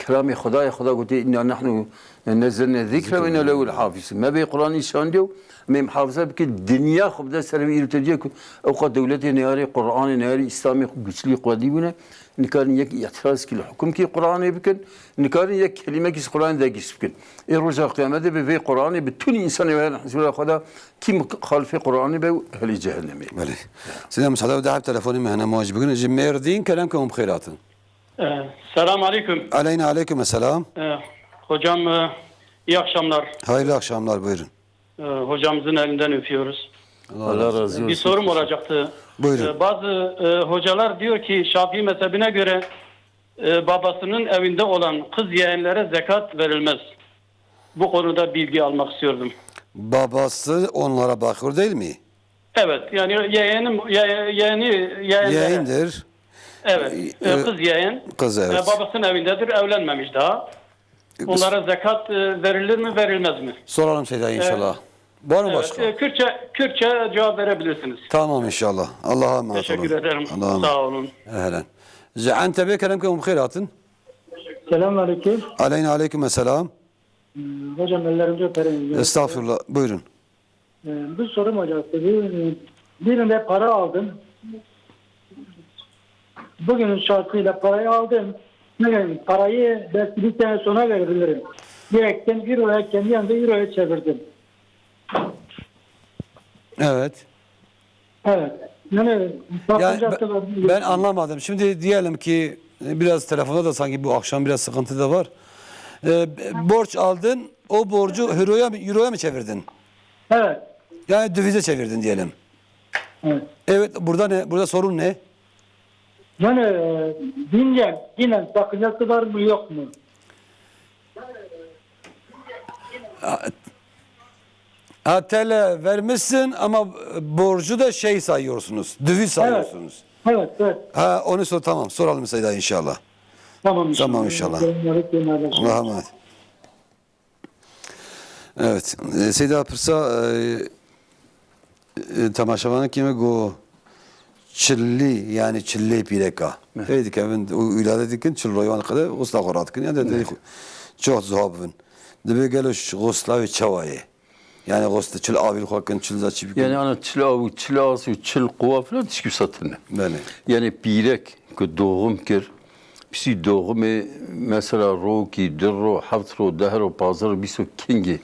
S2: كلام خدا قلت إن نحن نزلنا الذكر وإنا له الحافظ ما بي قرآن إنسان ديو ما محافظة بك الدنيا خبدا سلام يرتجيك أوقات دولتي نهاري قرآن نهاري إسلامي قتلي قديمنا نكان يك اعتراض كل حكم كي قرآن يبكن نكان يك كلمة كيس قرآن ذاك يسبكن الرجاء قيامة بفي قرآن بتوني إنسان يوهن حسول خدا كم خالف قرآن به أهل جهنم.
S1: بله. سلام مسعود ده تلفوني مهنا مواجه بقولنا جمير دين كلامكم بخيراتن.
S12: Selam aleyküm.
S1: Aleyna aleyküm selam.
S12: Hocam iyi akşamlar.
S1: Hayırlı akşamlar buyurun.
S12: Hocamızın elinden öpüyoruz.
S2: Allah razı olsun.
S12: Bir sorum olacaktı.
S1: Buyurun.
S12: Bazı hocalar diyor ki Şafii mezhebine göre babasının evinde olan kız yeğenlere zekat verilmez. Bu konuda bilgi almak istiyordum.
S1: Babası onlara bakıyor değil mi?
S12: Evet yani
S1: yeğendir.
S12: Evet. Kız yeğen.
S1: Kız evet.
S12: Babasının evindedir. Evlenmemiş daha. Onlara zekat verilir mi verilmez mi?
S1: Soralım Seyda inşallah. Var mı başka?
S12: Evet, Kürtçe cevap verebilirsiniz.
S1: Tamam inşallah. Allah'a emanet olun.
S12: Teşekkür ederim. Sağ olun.
S1: Ehlen. Ante be kelamkum bkhairatın.
S13: Selamünaleyküm.
S1: Aleyküm selam.
S13: Hocam ellerinizi öperim.
S1: Estağfurullah. Buyurun.
S13: Bir sorum olacaktı. Birinde para aldım. Bugünün şartıyla parayı aldım. Parayı belki bir sene sonra verebilirim. Direkten Euro'ya, kendi yanında Euro'ya çevirdim.
S1: Evet.
S13: Evet. Yani
S1: ben anlamadım. Şimdi diyelim ki biraz telefonda da sanki bu akşam biraz sıkıntı da var. Borç aldın, o borcu Euro'ya mı çevirdin?
S13: Evet.
S1: Yani dövize çevirdin diyelim.
S13: Evet.
S1: Evet, burada ne? Burada sorun ne?
S13: Yani bilmiyorum, yine sakıncası var mı yok mu?
S1: TL vermişsin ama borcu da sayıyorsunuz. Döviz sayıyorsunuz.
S13: Evet, evet.
S1: Onu tamam. Soralım Seyda inşallah.
S13: Tamam inşallah.
S1: Tamam inşallah. Allah'a emanet. Evet. Seyda Pırsa tamaşavanı kime go çilli yani çilli pireka. Dedik evin uyladı dikin çilloyvan kadar usla qoratkin ya dedik çok zuhabın. Debe geliş gosla çavayı. Yani gosla çil avil xakin çil zaçib.
S2: Yani ana çil avu çil asu çil quva falan tişkü satın.
S1: Bəli.
S2: Yani pirek ki doğum kir. Pisi doğumu mesela roki, dirro, haftro, dehro, pazar biso kingi.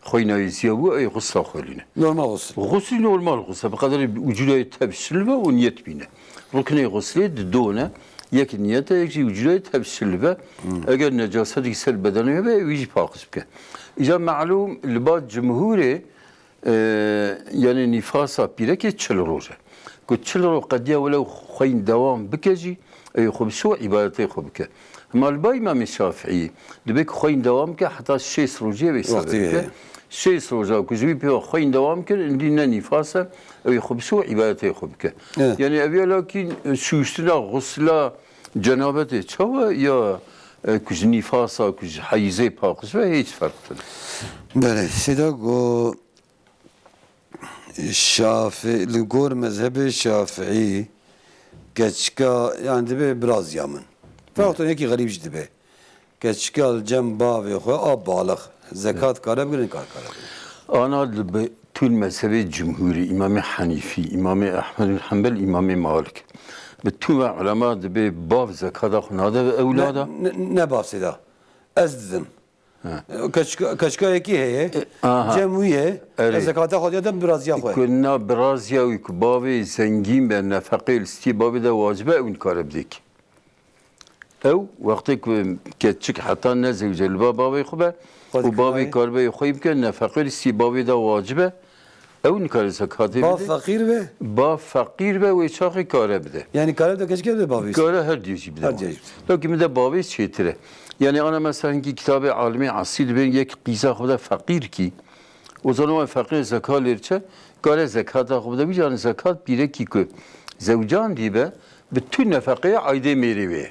S2: خوينا يسيبوا اي غصه خولينا
S1: نورمال غسل
S2: غسل نورمال غسل بقدر وجوده يتهب السلبه ونيت بينا ركني غسلي دونه يك نيته يجي وجوده يتهب السلبه اگر نجاسه يسل بدنه ويجي فاقس بك اذا معلوم لبعض جمهوري يعني نفاسا بيرك تشل روجه قلت تشل قد ولو خوين دوام بكجي اي خبسو عبادتي خبك ما الباي امام الشافعي دبك خوين دوام كه حتى الشيء سروجي بيسبب شيء سروجا كجوي بيو خوين دوام كه عندنا نفاسه اي خبسو عبادتي خبك يعني ابي لكن شو اشتنا غسلا جنابته تشوا يا كج نفاسا كج حيزي باقس فهيج فرق
S1: بله سيدا go Şafii, Ligor mezhebi Şafii geçka yani dibe biraz yamın. Fakat neki garip dibe. Geçka cem bavi xo ab balık zekat karab girin kar karab.
S2: Ana tüm mezhebi cumhuri İmam Hanifi, İmam Ahmed bin Hanbel, İmam Malik. Bütün ulema dibe bav zekata xunada ve evlada.
S1: Ne bav seda? Ez dedim. Kaçka eki heye, cemviye, zekata xodiyadan biraz ya xoy.
S2: Kunna biraz ya bavi zengin ve nefakil sti bavi de vacibe un karabdik. Ev vakti ki çık hatta ne zevcel bavi xobe, o bavi karbe xoyim ki nefakil sti bavi de vacibe. Ev un kar zekatı.
S1: Ba fakir ve?
S2: Ba fakir ve çakı karabde.
S1: Yani karabde kaçka de bavi?
S2: Kara her diyorsun bir de. Her diyorsun. Lakin bir de bavi çetire. Yani ana mesela ki kitabı alimi asil ben yek qisa xuda fakir ki o zaman fakir zekat verirse kare zekata xuda bir can zekat bire ki ki zevcan dibe bütün nefakaya ayde merive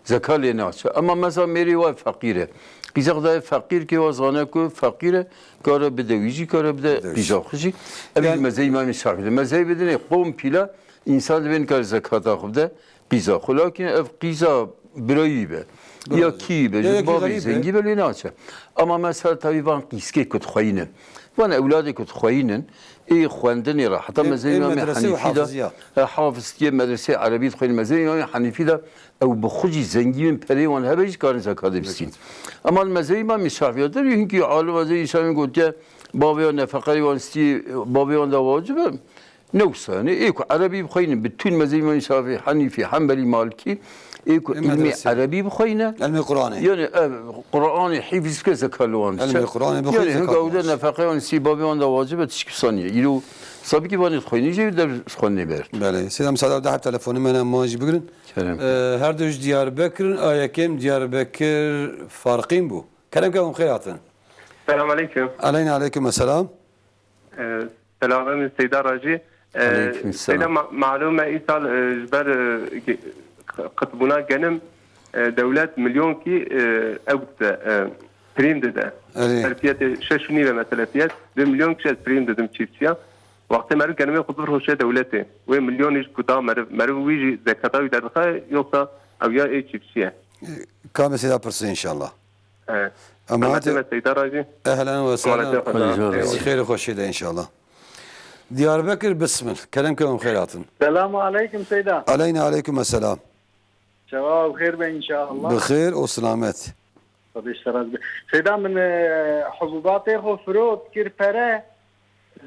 S2: zekat lenası ama mesela merive fakire qisa xuda fakir ki o zana ku fakire kare bedevici kare bede qisa xuji ebil mezey imam Şafii mezey bedene qom pila insan ben kare zekata xuda qisa xulakin ev qisa biraybe یا کی به جوابی زنگی ولی ناچه اما مثلا تابی وان قیسکی کت خوینن وان اولادی کت خوینن ای خواندنی را حتی مثلا امام حنیفی دا حافظی مدرسه عربی خوین مثلا امام حنیفی دا او بخوجی زنگی من پری وان هبیج کار زکات بسین اما مثلا امام شافعی دار یه اینکه عالم از این شامی گفته بابیان نفقی وان ستی بابیان دا واجبه نوسانه ای که عربی بخوینن بتون مثلا امام شافعی حنیفی حنبلی مالکی ایکو علمی عربی بخوینه
S1: علمی قرآنی
S2: یعنی قرآنی حفظ که زکالوان
S1: علمی قرآنی بخوین
S2: یعنی هنگاه اوده نفقه آن سی بابی آن دا واجبه تشکسانیه ایلو سابی که بانید خوینی جوی در خوانی برد
S1: بله سلام سلام ده تلفنی منم ماجی بگیرن هر دوش Diyarbakır'ın ayakem Diyarbakır farkın bu kerem kavun hayatın
S14: Selamun aleyküm
S1: aleyküm selam
S14: Selamun Seyda Raci Selam معلومة إيصال جبر قطبنا جنم دولات مليون كي أوت بريم ده تربية ششني مثلا فيات بمليون كشات بريم ده مشيتيا وقت ما كانوا يخطر هو شيء دولته ومليون إيش كتا مرو ويجي زكاة ويدرخا يوصل أو يا إيش بشيء
S1: كامل سيدا برسي إن شاء الله أما أهلا وسهلا خير وخوش إن شاء الله Diyarbakır بسم كلام كم خيرات
S15: السلام عليكم سيدا
S1: علينا عليكم السلام
S15: شباب بخير إن شاء الله
S1: بخير وسلامات
S15: سيدا من حبوبات خو فروت كير فرا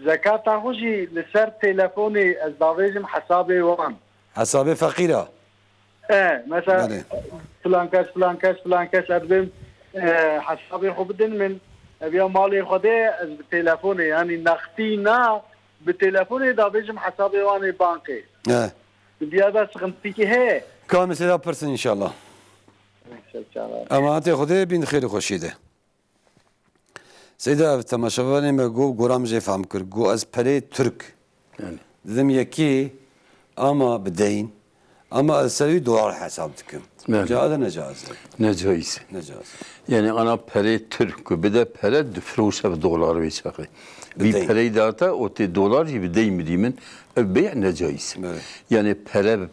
S15: زكاة خوشي لسر تلفوني ازدواجم حسابي وان
S1: حسابي فقيرة
S15: مثلا فلان كاس ادبم حسابي خو بدن من ابيا مالي خدي از تلفوني يعني نختينا بتلفوني دابجم حسابي واني بانكي بيادا سخنتيكي هي
S1: كامل سيدا برسن ان شاء الله اما انت خدي بين خير خوشيده سيدا تماشاواني ما جو گورام جي فهم كر جو از پري ترك
S2: يعني
S1: dedim يكي اما بدين اما السوي دولار حسابتكم جاز نجاز
S2: نجاز يعني انا پري ترك بده پره فروش دولار بيشاقي بي پري داتا او تي دولار بدي مديمن بيع نجاز يعني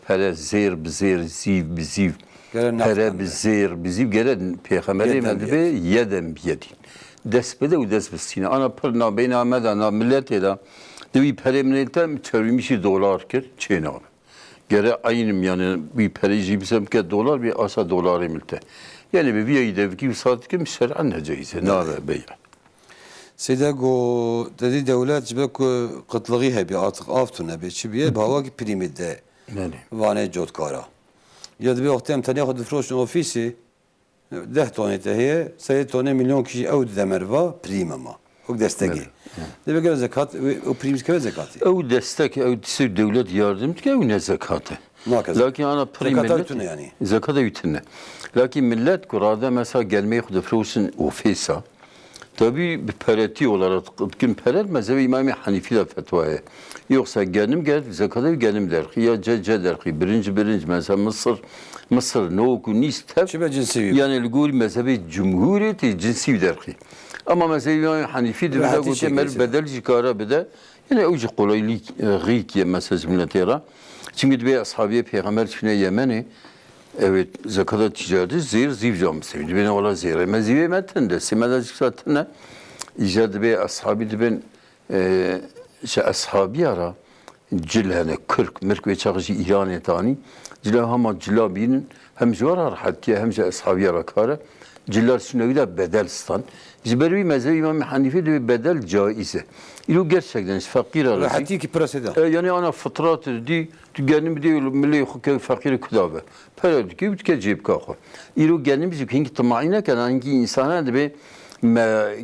S2: پره زير بزير زيف بزيف پره بزير بزيف گره پیغمبر مدبه يدم بيدين دست بده و دست بستینه انا پر نابین آمده نا ملت دا دوی پره منیتم چرمیشی دلار کرد چه نام گره aynım yani bir pereci bizim ki dolar bir asa doları milte yani bir viyayı ki saat kim şer'an necaize nave bey
S1: سيدا جو تدي دولات جبك قتلغيها بعاتق آفتنا بيتشبيه بهواك بريميد ده وانه جود كارا يد بي وقتهم تاني خد فروش اوفيسي 10 tane هي 3 tane milyon kişi ev demerva prima ma. O desteği. Demek ki zekat o primis keve zekatı.
S2: O destek o devlet yardım ki o ne zekatı. Lakin ana
S1: zekat yani.
S2: Zekat ütüne. Lakin millet kurada mesela gelmeyi kudufrusun ofisa. Tabi bir pereti olarak kim perer mezhebi İmam Hanifi de fetvaya. Yoksa gel zekatı gelim der. Ya cece der ki birinci mesela Mısır ne oku nistef yani lgul mezhebi cumhuriyeti cinsi der ki. Ama mezhebi İmam Hanifi de böyle bedel cikara bede yani ucu kolaylık gıyk ya mesela milletera. Çünkü de ashabiye peygamber çine Yemen'i evet zekata ticareti ziv cam sevdi. Beni ola zir. Mezive metten de simada çıksatına icadı be ashabi de ben ashabi ara cilhane 40 mırk ve çağışı İran etani cilah ama cilabinin hem jvar hatta hem ashabi ara kara cillar sünevi de bedelstan. Ziberi mezhebi İmam Hanifi de bedel caize. İlo gerçekten fakir arası.
S1: Hatta ki preseda.
S2: Yani ana fıtrat di tügenim diyor milli hukuk fakir kudabe. Perdi ki bütke cep kakı. İlo genim bizi kinki tamayına kan hangi insana da be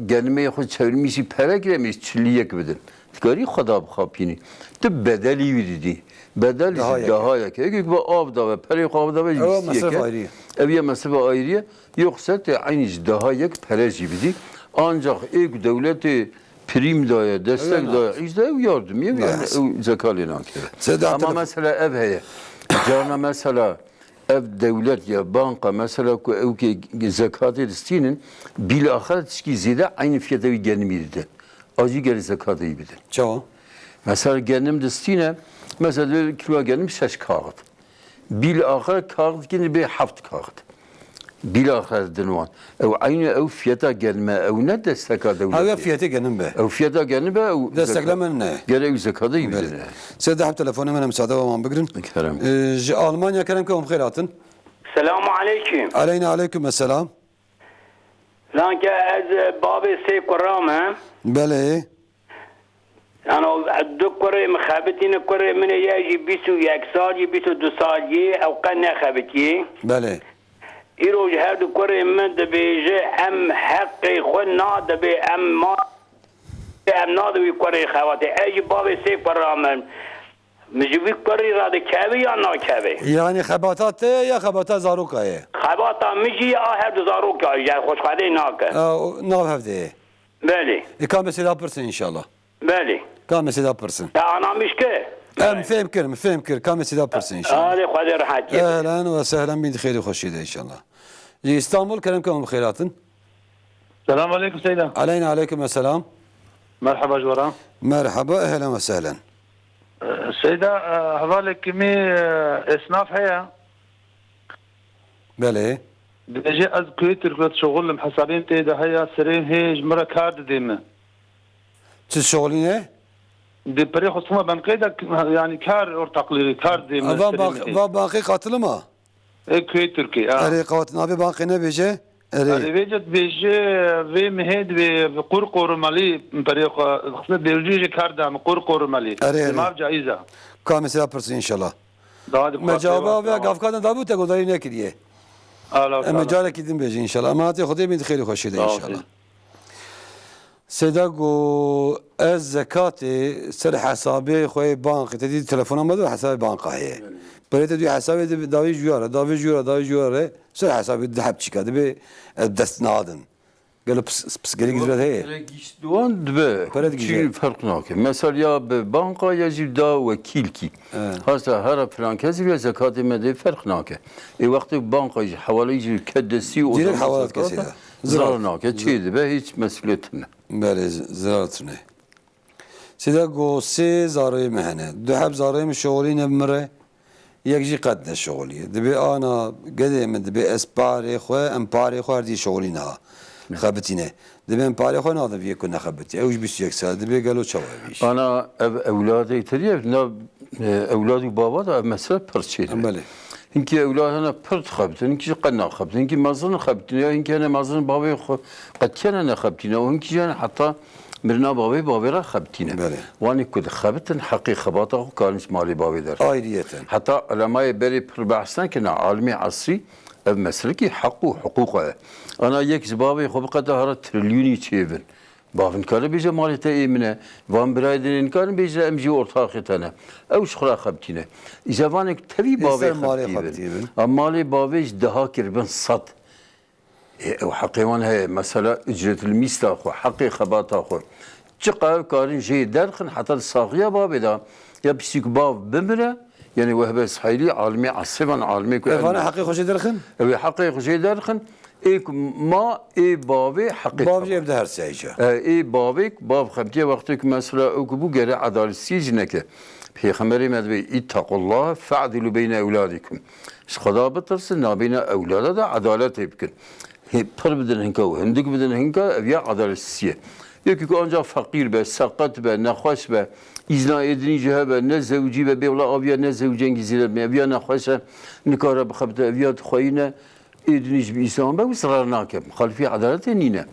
S2: gelime yakın çevirmişi pere giremiş çilliye gibidin. Tkari khadab khapini. Te bedeli verdi. Bedel daha yak. Eki bu avda ve pere avda ve
S1: jisiye.
S2: Eviye mesele ayrıya yoksa te aynı daha yak pere gibidi. Ancak ek devleti prim daya, destek daya, işte ev yardım ya, yani zekalini ankere. Ama mesela ev heye, cana mesela ev devlet ya banka mesela ku ev ki zekatı istinin bil ahiret ki zide aynı fiyata bir gelmedi. Acı geri zekatı iyi bilir.
S1: Çoğu.
S2: Mesela geldim istine mesela kilo geldim 6 kağıt. Bil ahiret kağıt yine bir haft kağıt. Bilahare denvan. Ev aynı ev fiyata gelme, ev ne destekler devleti?
S1: Ev fiyata gelin be.
S2: Ev fiyata gelin be.
S1: Desteklemen ne?
S2: Gerek zekatı gibi.
S1: Seyda hep telefonu bana müsaade var mı bugün?
S2: Kerem.
S1: Almanya kerem kum khairatın.
S16: Selamun aleyküm.
S1: Aleyna aleyküm selam.
S16: Lanke ez babı sey kuram.
S1: Bele.
S16: Yani duk kure mekhabetini kure mine yaji 21 sal 22 sal ev qanna khabeti.
S1: Bele.
S16: İroz her du kore men de beje em hakkı khuna de be em ma em nadu bi kore khawate ey babe se paramen mecbi kore ra de kavi ya na kavi
S1: yani khabatat ya khabatat zaruka ya
S16: khabata miji ya her du zaruka ya hoş khade na ka
S1: na havde
S16: beli
S1: ikame sedapersin inşallah
S16: beli
S1: kame sedapersin
S16: ya ana mişke
S1: ام فهم كر كم سيدا برسن ان شاء الله
S16: هذه خدي راحت
S1: اهلا وسهلا بخير وخشيده ان شاء الله اسطنبول كلامكم بخيرات
S15: السلام عليكم سيدا
S1: علينا عليكم السلام
S15: مرحبا جورا
S1: مرحبا اهلا وسهلا
S15: سيدا هذول كمية اصناف هي
S1: بله
S17: دجا از كويتر كنت شغل محسابين تيدا هيا سرين هيج مرة كارد ديما
S1: چه شغلينه؟
S17: دي بري خصوصا بنقيدا يعني كار اور تقليدي كارد ديما
S1: و باقي قاتل ما؟
S17: اي كويتر كي
S1: اري قوات نابي باقي نبيجه؟
S17: اري بيجت بيجي في مهد في قرقور مالي بري خصوصا بيلجي كارد ام قرقور مالي ما جائزة
S1: كامل سلا برسي ان شاء الله مجاوبه و قافكان دابوت قدري نكريه مجالك كدين بيجي ان شاء الله امانتي خدي بنت خير خوشي ان شاء الله سيداغو الزكاتي سر حسابي خوي بانك تدي تليفون ما حسابي بانك هي بريت دي حسابي داوي جواره سر حسابي دحب تشكا دبي دست نادن قالوا بس قال لك هي
S2: دوان دبي شي فرق ناكه مثلا يا بانكا يجي دا وكيل كي هسه هر فلان كذي زكاه مدي فرق ناكه اي وقت بانكا يجي حوالي يجي كدسي و
S1: دير الحوالات كسيده
S2: زرار ناكه تشي دبي هيك مسؤوليتنا
S1: بله زرارتنا سيدا قو سي زاري مهنه دحب زاري من شغلين بمره يجي قد شغلي دبي انا قديم دبي اسباري خو امباري خو دي شغلينها خبتينه دبي امباري خو ناظر في كنا خبتي اوش بس يكسر دبي قالوا شوابيش
S2: انا اولادي تريف اولادي بابا دا مثلا برشيد
S1: بله
S2: انكي اولاد انا برد خبت انكي قنا خبت انكي مازن خبت انكي انا مازن بابي قد كان انا خبتينه وانكي انا حتى مرنا بابي را خبتينه
S1: بله
S2: واني كنت خبتن حقي خباطه كانش مالي بابي در
S1: ايدية
S2: حتى لما يبري بربعسن كنا عالمي عصري مسلكي حقه وحقوقه انا يك بابي خب قد هر تريليوني تشيفن بافن كان بيجا مالته ايمنه وان برايدن كان بيجا امجي اورتاختنا او شخرا خبتينه اذا وانك تبي بابي خبتينه مالي بابي دها كربن صد وحقيوان هي مسألة اجرة الميستاخ وحقي خباطاخو تشقى كارن جي درخن حتى الصاغيه بابي دا يا بسيك باب بمره يعني وهبه صحيلي عالمي عصبا عالمي
S1: انا حقي خوشي درخن
S2: او حقي خوشي درخن ايك ما اي بابي حقي
S1: باب جيب دهر سايجا
S2: اي بابك باب خمتي وقتك مثلا اوكبو غير عدالة سيجنك پیغمبر مدوی اتقوا الله فعدلوا بين اولادكم خدا بترسل نابين اولاده دا عدالت بکن پر بدن هنگا و هندک بدن هنگا اویا عدالت سیه یکی که آنجا فقیر به سقط به نخواست به ایزنا ادنی جه به نه زوجی به بیولا آویا نه زوجنگی زیرد می اویا نخواست نکاره بخبت اویا خوینه ادنیش به ایسان به وصرار ناکم خالفی عدالت نینه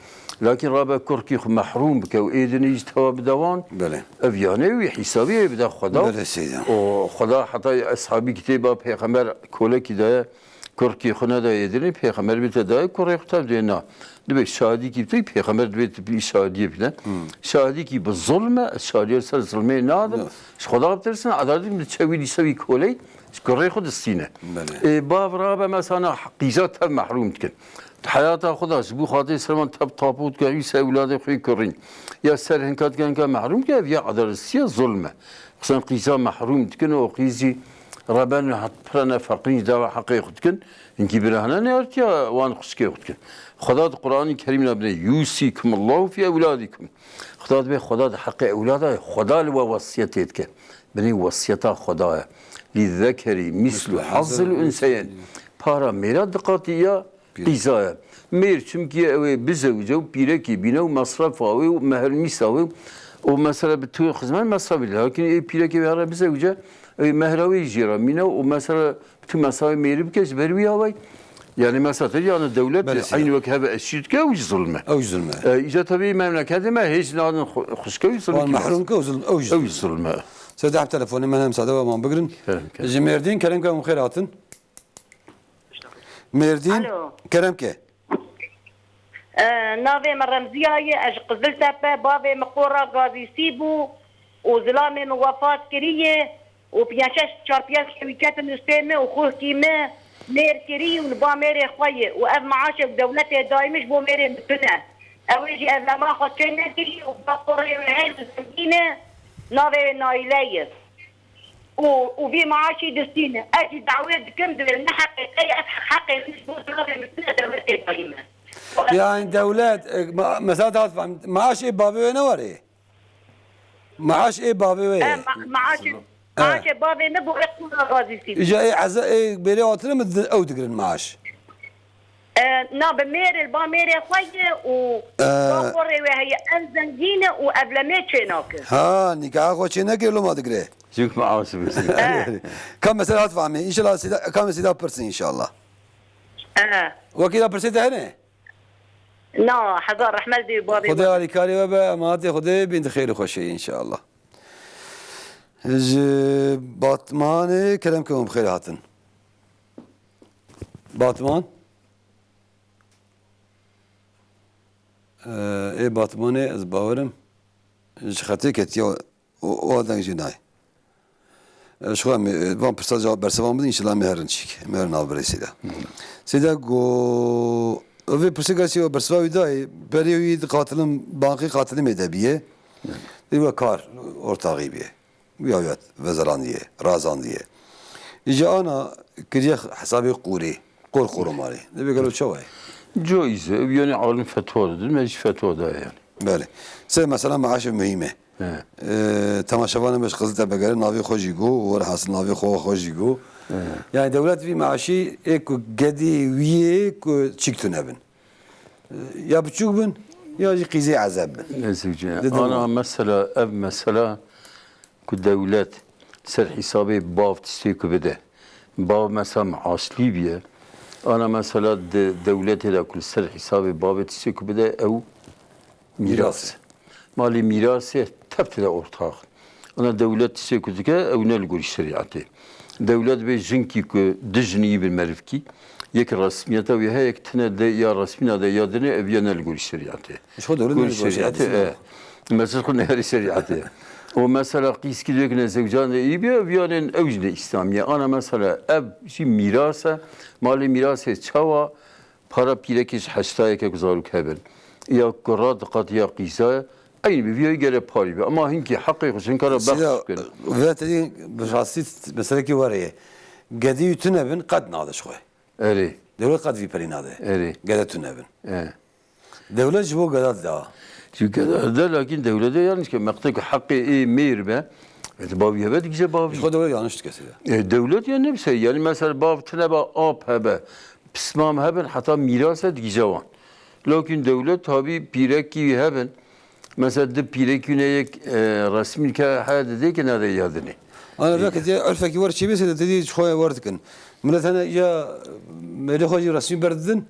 S2: لكن رابع كركي محروم بكو ايدنيج توا بدوان
S1: بله
S2: افياني وحسابي بدا خدا
S1: بله سيدا
S2: وخدا حتى اصحابي كتابه پیغمبر كوله كده كركي خنا دا ايدني پیغمبر بيت دا كوري خطاب دينا دبي شادي كي بتي پیغمبر بيت بي شادي بنا شادي كي بالظلم شادي سر ظلمي نادم خدا بترسن عدالت متشوي يسوي كولي كوري خد السينه بله باب رابع مثلا قيزات محروم تكن حياته خداش بو خاطر سلمان تب طابوت كان يسا أولاده خوي كرين يا سر هنكات كان محروم كيف يا عدل السيا ظلمه خصوصا قيزا محروم تكن وقيزي ربنا حطنا فقرين دوا حقيقة تكن إنكي برهنا نارت يا وان خشكي تكن خدا القرآن الكريم نبني يوصيكم الله في أولادكم خدا به خدا حق أولاده خدا الوصية تكن بني وصيته خدا للذكر مثل حظ الأنثيين بارا ميرا دقاتية قيزايا مير çünkü بزوجه وبيركي بينا ومصرف قوي ومهر ميساوي ومثلا بتو خدمه مصرف لكن بيركي بيرا بزوجه مهراوي جيرا مينا ومثلا بتو مساوي مير بكش بروي هواي يعني مثلا يعني الدولة عين وك هذا الشركة أو ظلمه
S1: أو ظلمه
S2: إذا تبي مملكة ما هيج نادن خشكوي ظلمه
S1: محروم أو
S2: ظلمه
S1: سيد عبد تلفوني من هم سعداء ومان بقرن جميردين كلامكم خيراتن ميردين كرمكه
S18: نافي من رمزية اج قزلت بابي مقورة غازي سيبو وزلامي من وفاة كريه وبيانشاش شاربيان شويكات نستيمة وخوه كيما مير كريه ونبا ميري خوية وأف معاشة ودولته دايمش بو ميري متنة أويجي أف لما خدشينا كريه وبقوري وهيل وسمكينة نافي نايلية وفي معاشي دستينه اجي دعوات كم دول حقيقيه حقي
S1: يعني دولات مثلا معاش ايه بابي وين وري معاش ايه بابي وين
S18: معاش بابي نبو اقتنا غازي سيدي
S1: اجا ايه عزاء ايه بيري وطن او تقرن معاش
S18: ناب مير البا مير خويه و باخوري وهي ان زنجينه وقبل تشيناك
S1: ها نكاح خو چه نکرلو ما دگره
S2: Çünkü معاصي بس.
S1: كم مثلا هتفهمي ان شاء الله كم سيدا برسن ان شاء الله وكذا برسيت هنا
S18: لا حضر رحمه دي بابي
S1: خدي علي كاري وبا ماتي خدي بنت خير خوشي ان شاء الله باطمان كلامكم بخير هاتن باطمان ايه باطمانه از باورم خطي كتيو وادن جناي شو هم وان برسا جواب برسوام بدین انشالله مهرن چیک مهرن آبری سیدا سیدا گو اوی پرسیگاسی و برسواوی دای بریوی قاتلم باقی قاتلم ادبیه دیو کار ortağı بیه بیاویت وزرانیه رازاندیه ایجا آنا کریه حسابی قوری قورماری دیو گلو چوای
S2: جایزه yani alim fetva dedim meclis fetva da yani.
S1: بله سه مثلا معاش مهمه تماشاوانه مش قصده بگره ناوی خوشی گو و حاصل ناوی خوشی گو yani devlet bir maaşı ek gedi wiye ku çıktı nebin ya buçuk bin ya qizi azab bin
S2: ana mesela ev mesela ku devlet ser hesabı bav tistiku bede bav mesela maaşlı biye ana mesela devlet ile kul ser hesabı bav tistiku bede ev miras mali mirası teptile ortak. Ana devlet seküzdeki evnel guri şeriatı. Devlet be jinki ku dijni bir merifki. Yek rasmiyata ve hek tane de ya rasmina da ya dene evyenel guri şeriatı.
S1: Şu devlet
S2: guri şeriatı. Mesela ku nehri şeriatı. O mesela kiski diyor ki ne zevcan da iyi bir evyenin evcine İslamiye. Ana mesela ev şi mirasa mali mirası çava para pirekiş haştaya ke kuzaruk hebben. Ya kurat kat ya qisa aynı bir videoya göre pari ama hinki hakkı için kara bakış.
S1: Ve dedi başası mesela ki var ya gedi yutun kad nadı şoy.
S2: Evet.
S1: Devlet kad vi perinadı.
S2: Evet.
S1: Gedi tünevin.
S2: Evet.
S1: Devlet bu kadar da.
S2: Çünkü da lakin devlete yanlış ki maktek hakkı mir be. Baviye ve dikse bavi.
S1: Şu devlet yanlış kesildi.
S2: Devlet yani ne bir şey yani mesela bav tneba ap hebe. Pısmam hebben hatta mirasa dikcevan. Lakin devlet tabi pireki hebben. Mesela de pireküne yek resmi ki hadi de ki nerede yadını.
S1: Ana belki de örfeki var çibisi de dedi çoğu var tıkın. Millet hani ya melehoji resmi berdin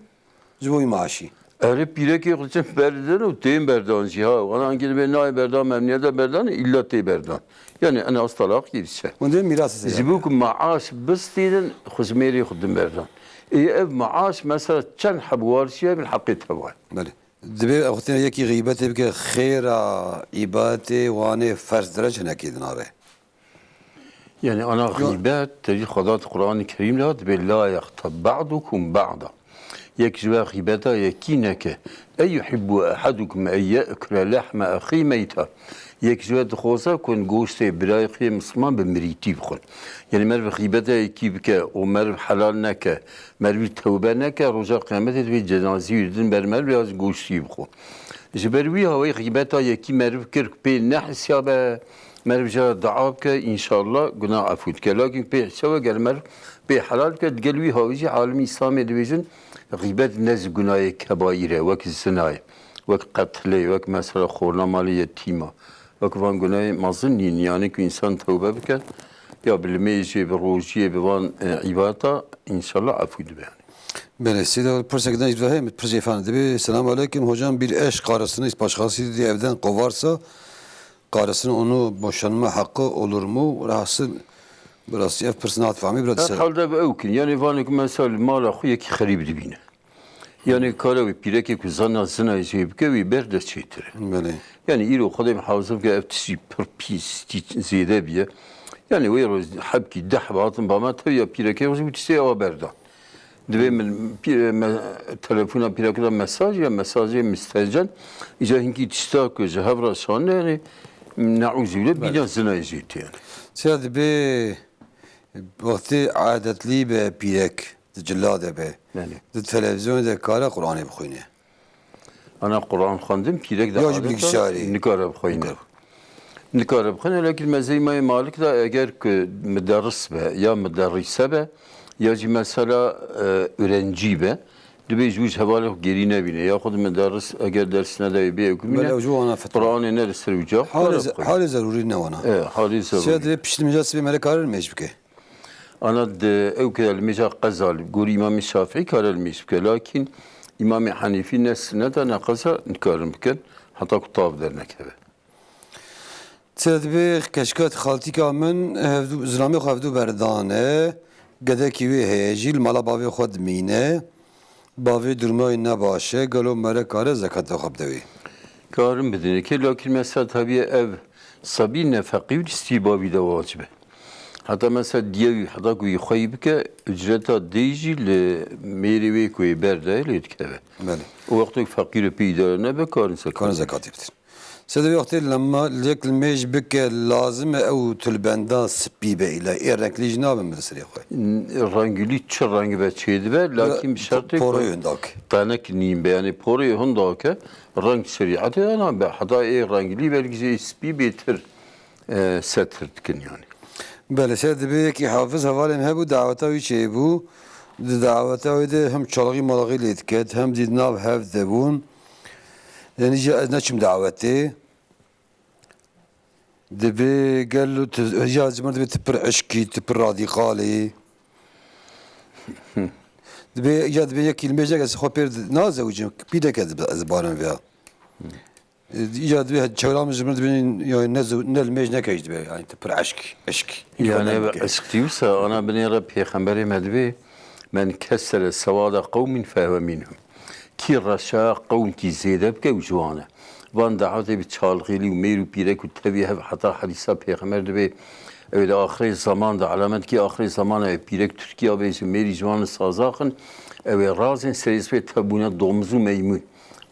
S1: cüboy maaşı.
S2: Eğer pireki kılçın berdin o teyim berdan ciha. Ona hangi ben nay berdan memniyete berdan illa tey berdan. Yani ana astalak girse.
S1: Ondan mirası.
S2: Zibuk maaş bistidin khuzmeri khudim berdan. ev maaş mesela çen habwar şey bil hakkı var.
S1: Bale. Dibê xwetîne yekî gîbetê bike xêra îbatê wanê ferz derece nekî dinare.
S2: Yani ana gîbet tecî xwedat Kur'an-ı Kerim'le dibe la yextab ba'dukum ba'da. Yek ji ve gîbeta yekî neke. Ey yuhibbu ahadukum en ye'kule lahme ahî meyta. Yek ji ve dixwaze ku goştê birayê xwe Müslüman bi mirîtî bixwin. Yani merv gîbeta yekî bike û merv helal neke, merv tewbe neke, roja kıyametê divê cenazî yûdin ber merv ya goştî bixwe. Ji ber wî hawê gîbeta yekî merv kir pê nehisiya be merv ja dua bike inşallah günah afû dike. Lakin pê hisiya gel merv pê helal bike digel wî hawî jî alîmî İslamê dibêjin gîbet nez günahê kebaîr e wek zinayê, wek qetlê, wek mesela xorna malê yetîma. Wek van günahê mezin nîn yani ku insan tewbe bike ya bil mêjê bi rojiyê bi van îbata inşallah afû dibe.
S1: Bele, size persekten izvahim, persek efendim dibe. Selamun aleyküm hocam, bir eş karısını başkası diye evden kovarsa karısının onu boşanma hakkı olur mu? Rahatsız biraz ev personat fahmi biraz.
S2: Halde bu evkin yani vanik mesela mala xuye ki xarib dibine. Yani karavi pireki ku zanna zina jib kevi berde çeytire.
S1: Bele.
S2: Yani ilo xodem havzım ki ev tisi per pis ziyade biye. Yani o roz habki dahbatın bama tabiya pireki o tisi o berda. Dibe min telefona pireki mesaj ya mesajı müstecen. İca hinki tista ku cehavra şanne yani nauzubillah bidan zina jib yani.
S1: Size dibe وقتی عادتلی به پیرک جلاده به در تلویزیون در کار قرآن بخونه.
S2: أنا قرآن خواندم پیرک در
S1: عادت
S2: نکاره بخونه. نکاره بخونه لکن مزه ما مالک دا اگر که مدرس به یا مدرسه به یا جی مثلا öğrenci be Dibê ji wî hevalê gerî nebîne ya xwe medaris eger dersine de bê
S1: Bele
S2: Kur'anê ne li ser wî
S1: Halê zerûrî ne wana.
S2: Halê zerûrî.
S1: Şeyd piştîmêja sibê me karar mêj bike.
S2: Ana ew ke li mêja qezal gor İmam Şafî kare li mêj bike. Lakin İmam Hanîfî ne da ne qeza nikarin bikin. Heta ku tav dernekeve.
S1: Tedbê keşkat xaltîka min zilamê xwe hevdû berdane. Gedekî wê heye jî li mala bavê xwe dimîne. Bavê durmayê ne baş e gelo mere kare zekat xwe bidewê.
S2: Karin bidin ki lakin mesela tabii ev sabî nefaqî istî bavî de vacib e. Hatta mesela diye hatta ku xwe bike ücreta deyjî li mêrê wê ku berde lê dikeve. O wextê feqîr pîdar nebe karin
S1: zekatê bidin. Sedevê wextê lema lêk li mêj bike lazim e ew tulbenda spî be île ê renklî jî nabin bi serê xwe.
S2: Rengilî çi rengî ve çêdibe lakin bi şertê
S1: porê hindake.
S2: Tanek nîm be yani porê hindake renk şerîetê ana be heta ê rengilî belkî spî bêtir setir dikin yani.
S1: Bele sedevê yekî hafiz hevalên hebû daveta wî çêbû. Di daveta wê de hem çalagî malagî lê diket hem dî nav hev debûn. Yani ez neçim davetê. Dibê gel ya zimar dibê tipir eşkî, tipir radîkalî. Dibê ya dibê yekî li mêjek ez xwe pêr nazewicim pîdek ez barin vêya. Ya dibê çewra min zimar dibê yani ne li mêj nekej dibê yani tipir eşkî.
S2: Yani eşk dîwsa ana binêre pêxemberê me dibê men kesere sewada qewmin fehve minhum. Ki reşa qewmkî zêde bike û ciwan e. Van davetê bi çalxîlî û mêr û pîrek û tevî hev heta hadîsa pêxember dibê ew li axirê zaman da alametkî axirê zaman e pîrek Tirkiya bê ji mêrî ciwan sazaxin ew ê razên serîspê tevbûne domuz û meymûn.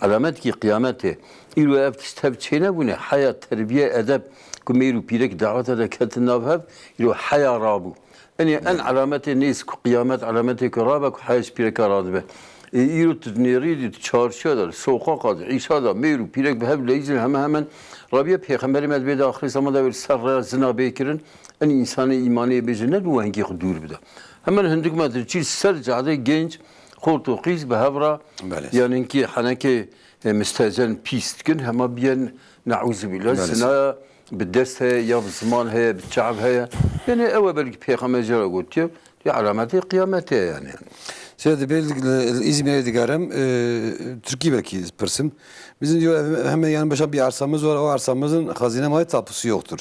S2: Alametkî qiyamete îro ev tişt hev çê nebûne heya terbiye edeb ku mêr û pîrek daveta de ketin nav hev îro heya rabû. Yani en alametê nêz ku qiyamet alametê ku rabe ku heya ji pîreka radibe. İro tüdneri çarşıya da sokağa da İsa da meyru pirek hev leyzin hemen Rabbiye Peygamber medbede ahir zamanda bir sarra zina bekirin en insanı imani bezine bu hangi hudur bida. Hemen hinduk madrçi ser cade genç kortu qiz be havra yani ki hanake müstezen pistkin hema biyen nauzu billah zina بالدست هي يا بالزمان هي بالشعب هي يعني أول بالك بيخمس جرا قلت يا علامات قيامته yani.
S1: Şeyde İzmir'e digarım Türkiye belki pırsım. Bizim diyor hemen yanı başa bir arsamız var. O arsamızın hazine mali tapusu yoktur.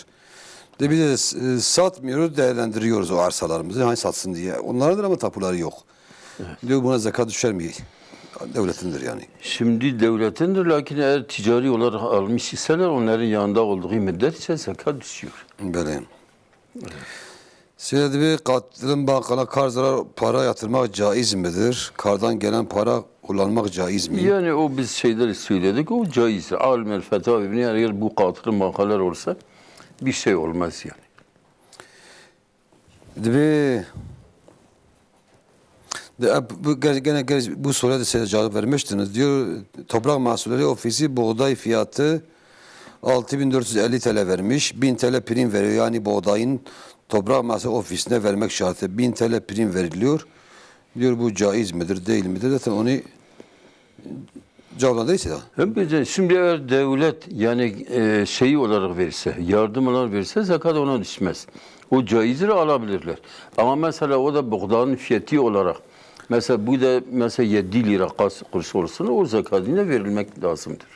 S1: De biz de satmıyoruz, değerlendiriyoruz o arsalarımızı. Hani satsın diye. Onlardır ama tapuları yok. Evet. Diyor buna zekat düşer mi? Devletindir yani.
S2: Şimdi devletindir lakin eğer ticari olarak almış iseler onların yanında olduğu müddetçe zekat düşüyor.
S1: Böyle. Evet. Söyledi bir katılım bankana kar zarar para yatırmak caiz midir? Kardan gelen para kullanmak caiz mi?
S2: Yani o biz şeyleri söyledik o caiz. Alimel fetva ibni eğer bu katılım bankalar olsa bir şey olmaz yani.
S1: Gene bu soruya da size cevap vermiştiniz. Diyor Toprak Mahsulleri Ofisi buğday fiyatı 6.450 TL vermiş. 1000 TL prim veriyor. Yani buğdayın Toprak Mahsulleri Ofisi'ne vermek şartı. 1000 TL prim veriliyor. Diyor bu caiz midir değil midir? Zaten onu cevaplandıysa da.
S2: Şimdi eğer devlet yani şeyi olarak verirse, yardım olarak verirse zekat ona düşmez. O caizdir alabilirler. Ama mesela o da buğdanın fiyatı olarak mesela bu da mesela 7 lira kuruş olsun o zekatine verilmek lazımdır.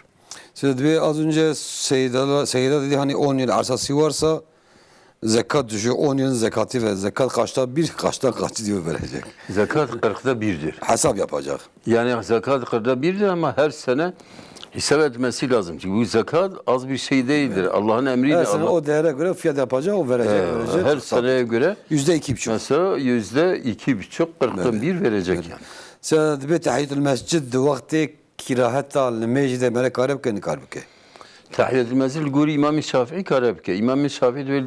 S1: Şimdi az önce Seyda dedi hani 10 yıl arsası varsa zekat düşüyor. 10 yılın zekatı ve zekat kaçta bir kaçta kaç diyor verecek.
S2: Zekat 40'da 1'dir.
S1: Hesap yapacak.
S2: Yani zekat 40'da 1'dir ama her sene hesap etmesi lazım. Çünkü bu zekat az bir şey değildir. Evet. Allah'ın emriyle.
S1: Her sene o değere göre fiyat yapacak, o verecek.
S2: Her seneye göre
S1: %2,5.
S2: Mesela %2,5 40'dan 1 verecek yani.
S1: Sen de tahiyyatül mescid vakti kiraheta al-mecide melek arabke nikarbke.
S2: Tahiyyatül mescid guri İmam-ı Şafii karabke. İmam-ı Şafii de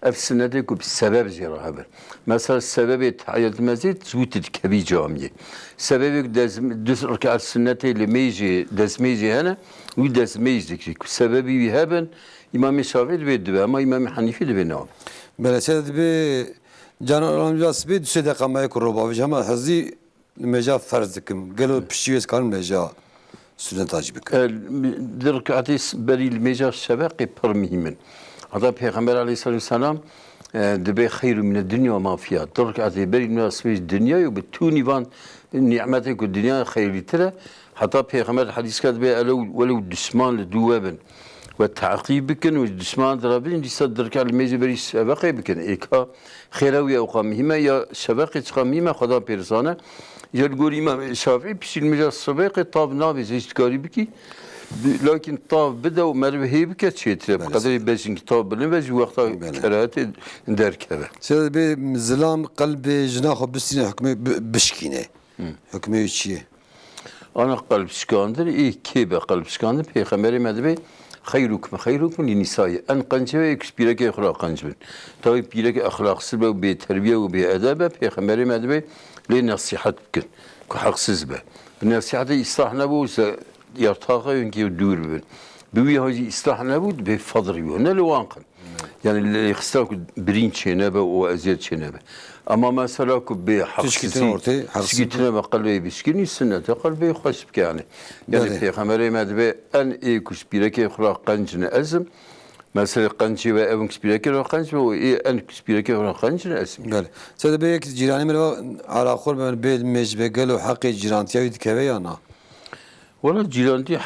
S2: efsinde ku bir sebep zira haber. Mesela sebebi tahiyyatül mescid zutit kebi camiye. Sebebi düz rükât sünnetiyle meyci desmeyci hene ve desmeycilik. Sebebi bir haben İmam-ı Şafii de ama İmam-ı Hanifi de ne?
S1: Böyle şey de bir canan amcası bir düse de kamayı kurubavic ama hızlı meca farz dikim. Gelo pişiyiz kan meca sünnet acı bikim.
S2: Dirkati beri meca şebeki pır mühimin. Hatta Peygamber aleyhisselam دبي خير من الدنيا وما فيها ترك اعتباري من اسمي الدنيا وبتوني فان نعمتك الدنيا خير ترى حتى في خمر الحديث كاتب ولو دسمان لدوابن والتعقيب بكن والدسمان درابين دي صدرك على الميزه بري سباقي بكن ايكا خيراوي او قامهما يا سباقي قامهما خدا بيرسانه يا الغوري ما شافعي بس المجال السباقي طاب نابي زيستكاري بكي لكن طاف بدا ومربه هي بكت شيء بقدر يبين كتاب بلنفج وقتها كراهات دركبه.
S1: سيد بي زلام قلب جناح بسين حكمه بشكينه. حكمه شيء.
S2: أنا قلب سكاندر إيه كيبه قلب سكاندر بيخمري مدبي خيركم للنساء أن قنجبه يكسبيرك أخلاق قنجبن. طيب بيرك أخلاق سلبة وبتربية وبأدابه بيخمري مدبي لنصيحتك كحقسز به. النصيحة إصلاح نبوس يرتاقه ينكي يدور بن بوي هاجي إصلاح نبود بفضل يو نلوانقن يعني اللي يخسرك برين شنبه وأزيد شنبه أما مثلا بحق تشكيتنا بقلبي بسكني سنة قلبي خشبك يعني في خمري مدبي أن إيكوس بيرك يخلق قنجن أزم مثلا قنجي وأبن كسبيرك يخلق قنجن وإيه أن كسبيرك يخلق قنجن أزم
S1: قال سيد بيك جيراني من على آخر من بيت مجبه قالوا حقي جيرانتي يدكوي أنا
S2: ولا جيرانتي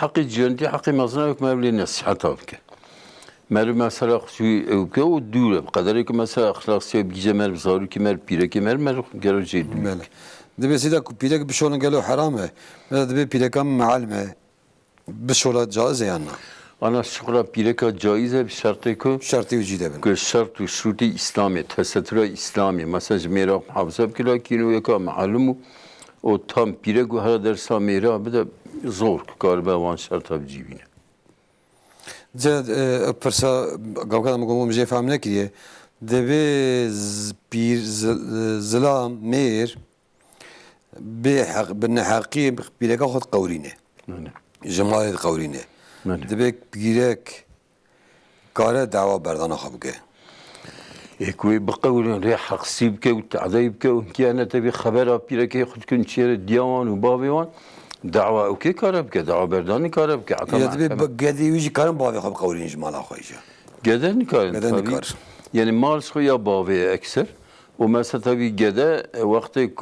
S2: حقي مصنعك ما بلي نصيحة تابك مر مثلا خصوصي وكا ودولة بقدرك مثلا أخلاق سيا بيجا مر بزارو كمر بيرك مر قالوا جيد
S1: ماله دبي سيدا بيرك بشون قالوا حرامه دبي بيرك معلمه بشولا جائزة يعني
S2: أنا شغلة بيرك جائزة بشرطكو
S1: شرطي وجيده بن
S2: كشرط وشروط إسلامي تستر إسلامي مثلا جميرة محافظة بكلا كينو يكا معلمو o tam pirek ve her dersa meyra bir de zor galiba van şarta bicibine.
S1: Ced persa gavkada mı gomum je fam nekriye debe bir zlam meyr بن حقيب بيرك أخذ قورينه جماعة قورينه دبك بيرك كاره دعوة بردان خبقه
S2: يكوي بقولون ريح حقسيبك وتعذيبك وكيانا تبي خبرها بيرك ياخذ كل شيء الديوان وبابيوان دعوة اوكي كاربك دعوة برداني كاربك
S1: يا تبي قدي يجي كارم بابي خب قورين جمال اخويا
S2: قدن كار يعني مال خويا بابي اكثر ومثلا تبي قدا وقتك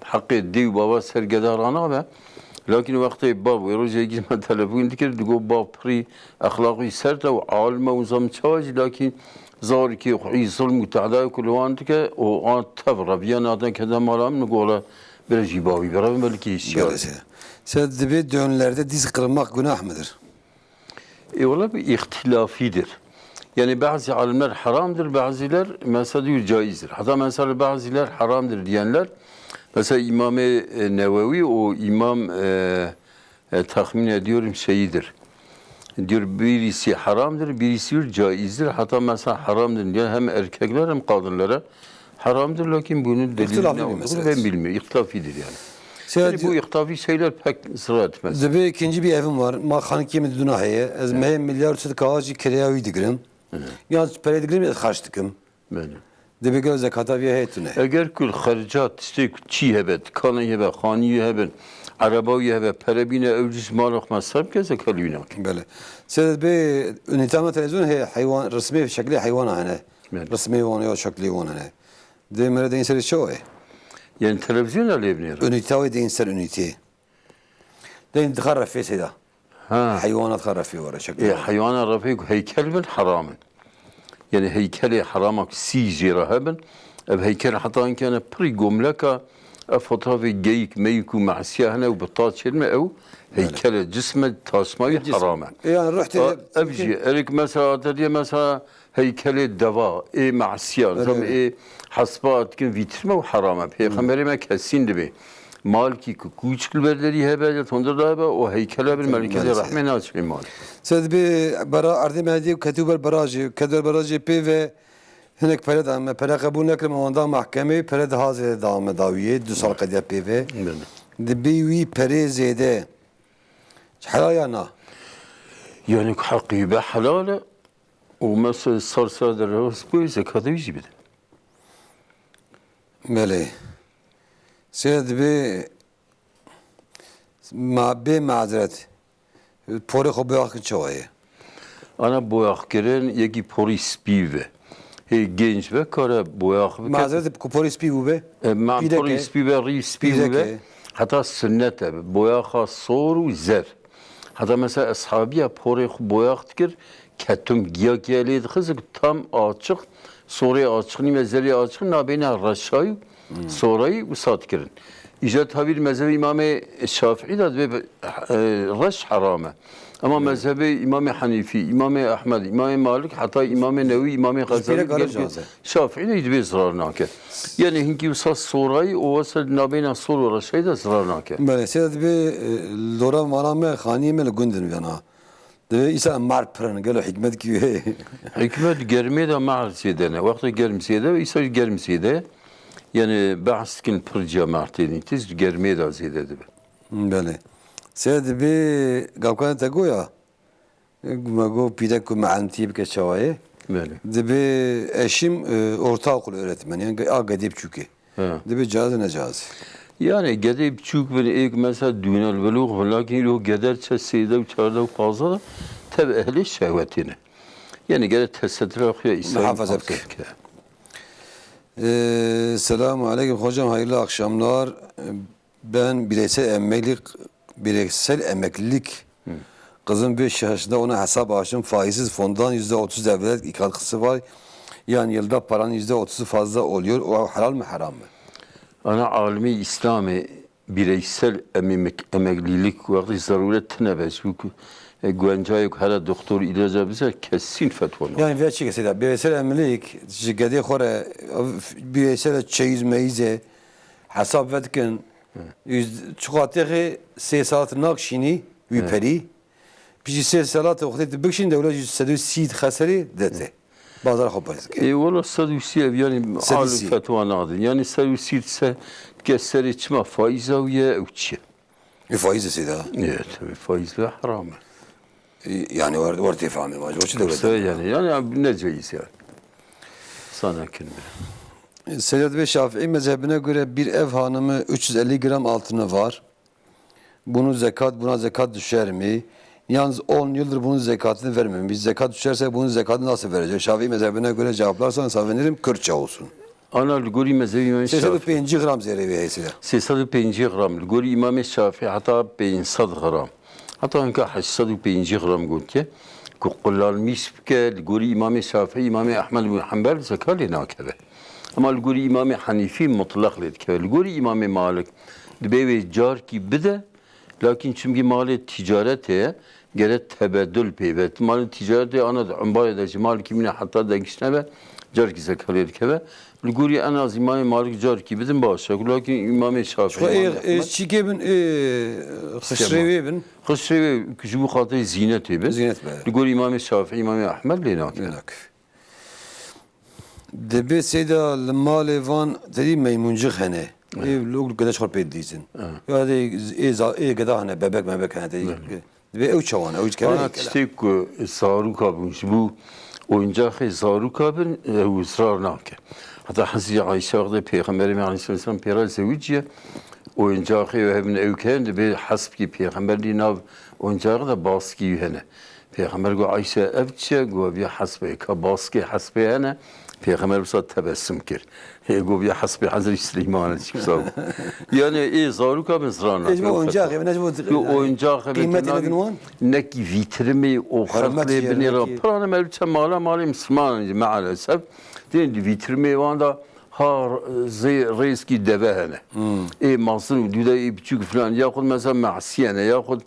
S2: حق الدي وبابا سر قدا رانا به لكن وقت باب ويروجي يجي من تلفون ذكر تقول باب بري اخلاقي سرته وعالمه وزم تشاج لكن زار كي خوي ظلم وتعداء كل وانتك وان تبر بيانا كذا مرام نقوله برجي بابي برا ملكي السياسة
S1: سيد دبي دönlerde diz kırmak günah mıdır?
S2: والله اختلافيdir. Yani bazı alimler haramdır, bazılar mesela diyor caizdir. Hatta mesela bazılar haramdır diyenler mesela İmam-ı Nevevi o imam tahmin ediyorum şeyidir. Diyor birisi haramdır, birisi diyor caizdir. Hatta mesela haramdır diyen hem erkekler hem kadınlara haramdır. Lakin bunun delili ne olduğunu ben bilmiyorum. İhtilafidir yani. Yani bu ihtilafi şeyler pek sıra etmez.
S1: Debe ikinci bir evim var. Ma xanki mi dunahiye. Ez meyem milyar çet kağacı kireyavi digirim. Yani para digirim ez xarç dikim.
S2: Böyle.
S1: Debe göz zekata bir heytune.
S2: Eğer kul harcat işte çi hebet, kanı hebet, khani hebet, arabayı hebet, para bine evcüs malak masraf kese kalıyına.
S1: Böyle. Siz be ünitama televizyon he hayvan resmi şekli hayvan hane. Resmi wan ya şekli wan hane. De mere de insan şo
S2: Yani televizyon alevniyor.
S1: Ünite de insan ünite. De intixarraf fi sida. حيوانات خرافي ورا شكل
S2: حيوانات رفيق هيكل من حرام يعني هيكلي حرامك سيجي رهبن بهيكل حتى ان كان بري جملكا فوتوغرافي جيك ميكو مع سياهنا وبطاط شلمه او هيكل جسمه تاسماي حرام
S1: يعني رحت
S2: ابجي اريك مثلا تدي مثلا هيكل الدواء اي مع سيان زم اي حسبات كن فيترمه وحرام پیغمبر ما كسين دبي مال کی کوچ کلبردری هبه یا تندر هبه و هیکله بر ملکه رحمه ناچ مال.
S1: سید بی برا اردی مهدی و کتوبر براجی کدر براجی پی و هنک پرد هم پر قبول نکرم واندا محکمه پرد حاضر دام داویه 2 سال قدیا پی و دبی وی پری زیده حلال یا نه؟
S2: یعنی حقی به حلاله و مثل سرسر در راست بوی زکات ویجی بده.
S1: بله. سید بی ما به معذرت پوری خو بیاخ چوایه
S2: Ana boyakkirin yeki polis pive. Genç ve kara boyak.
S1: معذرت کو پولیس پی بوبه
S2: Ma polis pive, ris pive. Hatta sünnet abi. Boyaka soru zer. Hatta mesela ashabiye pori boyak dikir. Ketum giya geliydi kızık tam açık. Soruya açık, mezeli açık. Nabeyne raşayı, sorayı usat kirin. İşte tabi mezhebi İmam-ı Şafii de raş harame. Ama mezhebi İmam-ı Hanifi, İmam-ı Ahmed, İmam-ı Malik, hatta İmam-ı Nevi, İmam-ı Gazali, Şafii de hiçbir zarar nake. Yani hinki usat sorayı, o asıl nabeyne soru raşayı da zarar nake.
S1: Böyle sedat bir lora maname hanime le gundun yana. De İsa mar pran gelo hikmet ki.
S2: Hikmet germeye de mağaziyede. Vakti germsiyede ve İsa germsiyede. Yani bahskin pır cemaatini tiz germeye de ziyede.
S1: Böyle. Sedat bir gavkan tego ya. Mago pide ku maanti bir şavaye.
S2: Böyle.
S1: De bir eşim ortaokul öğretmeni. Yani agadip çünkü. De bir cazı ne cazı.
S2: Yani gedip çuk ve ilk mesela dünyal veluğ lakin o gederçe seyde uçarda fazla da tabi ehli şehvetini. Yani gene tesettür akıya İsa'yı
S1: muhafaza etki. Selamun aleyküm hocam hayırlı akşamlar. Ben bireysel emeklilik kızım 5 yaşında ona hesap açtım. Faizsiz fondan %30 devlet katkısı var. Yani yılda paranın %30'u fazla oluyor. O halal mı haram mı?
S2: Ana alimi İslam'ı bireysel emeklilik vakti zaruret nebez. Güvencayık her doktor ilaca bize kesin fetva.
S1: Yani veya çekese de bireysel emeklilik gede khore bireysel çeyiz meyize hesap vetken çuqatığı 3 saat nakşini yüperi piji 3 saat vakti bikşin devlet 130 khasari dete. Bazar xopayız.
S2: Valla sadusi yani alim fetva nadin. Yani sadusi ise keseri içme faiz aviye uçi.
S1: Faiz sida.
S2: Evet, faiz ve haram.
S1: Yani var tifamı var. O şey devlet.
S2: Yani ne caiz yani. Sana kim bilir.
S1: Seyyid ve Şafii mezhebine göre bir ev hanımı 350 gram altını var. Buna zekat düşer mi? Yalnız 10 yıldır bunun zekatını vermiyorum. Biz zekat düşerse bunun zekatını nasıl vereceğiz? Şafii mezhebine göre cevaplarsan sevinirim. Kürtçe olsun.
S2: Ana Lguri mezhebi İmam Şafii.
S1: 350 gram zerrevi heysiyle.
S2: 350 gram. Lguri İmam Şafii hatta 500 gram. Hatta انك 850 gram قلت كقلال ميسك الجوري إمام الشافعي إمام أحمد بن حنبل زكاة لنا كذا أما الجوري إمام حنيفي مطلق لد كذا الجوري إمام مالك دبي جار كي بده لكن çünkü مال تجارته جرت تبادل بيبت مال تجارته أنا عمباية ده جمال كمينة حتى ده كشنبه جار كي زكاة لد كذا الجوري أنا از إمام مالك جار كي بدم باشه لكن إمام الشافعي
S1: شيء بن خشريوي بن
S2: خشريوي كجبو خاطر زينة بس
S1: زينة بقى
S2: يقول إمام الشافعي إمام أحمد ليناك
S1: دبي سيدا المال فان تدي ميمونجخ هنا لوك قداش خرب يديزن هذا إيه قدا هنا ببك هنا تدي دبي أو شوان أو كمان
S2: أنا تشتيك زاروكا بنشبو oyuncak zaruka bin ısrar nake. Hatta Hazreti Ayşe vardı Peygamberimiz Aleyhisselam peyral zevciye oyuncak ve hem evken de bir hasb ki Peygamberliğin av oyuncağı da baskı yühene. Peygamber go Ayşe evçe go bir hasbe ka baskı hasbe hene. Peygamber bu tebessüm kir. Go bir hasbe Hazreti Süleyman'a çıksa. Yani zaruka bin ısrar nake.
S1: Ecme oyuncak ya necmi
S2: oyuncak
S1: kıymeti ne dinwan?
S2: Ne ki vitrimi o xalqı binira pranı melçe mali Müslüman maalesef değil vitrimi vanda har riski devehne. Masın düde küçük falan yahut mesela masiyene yahut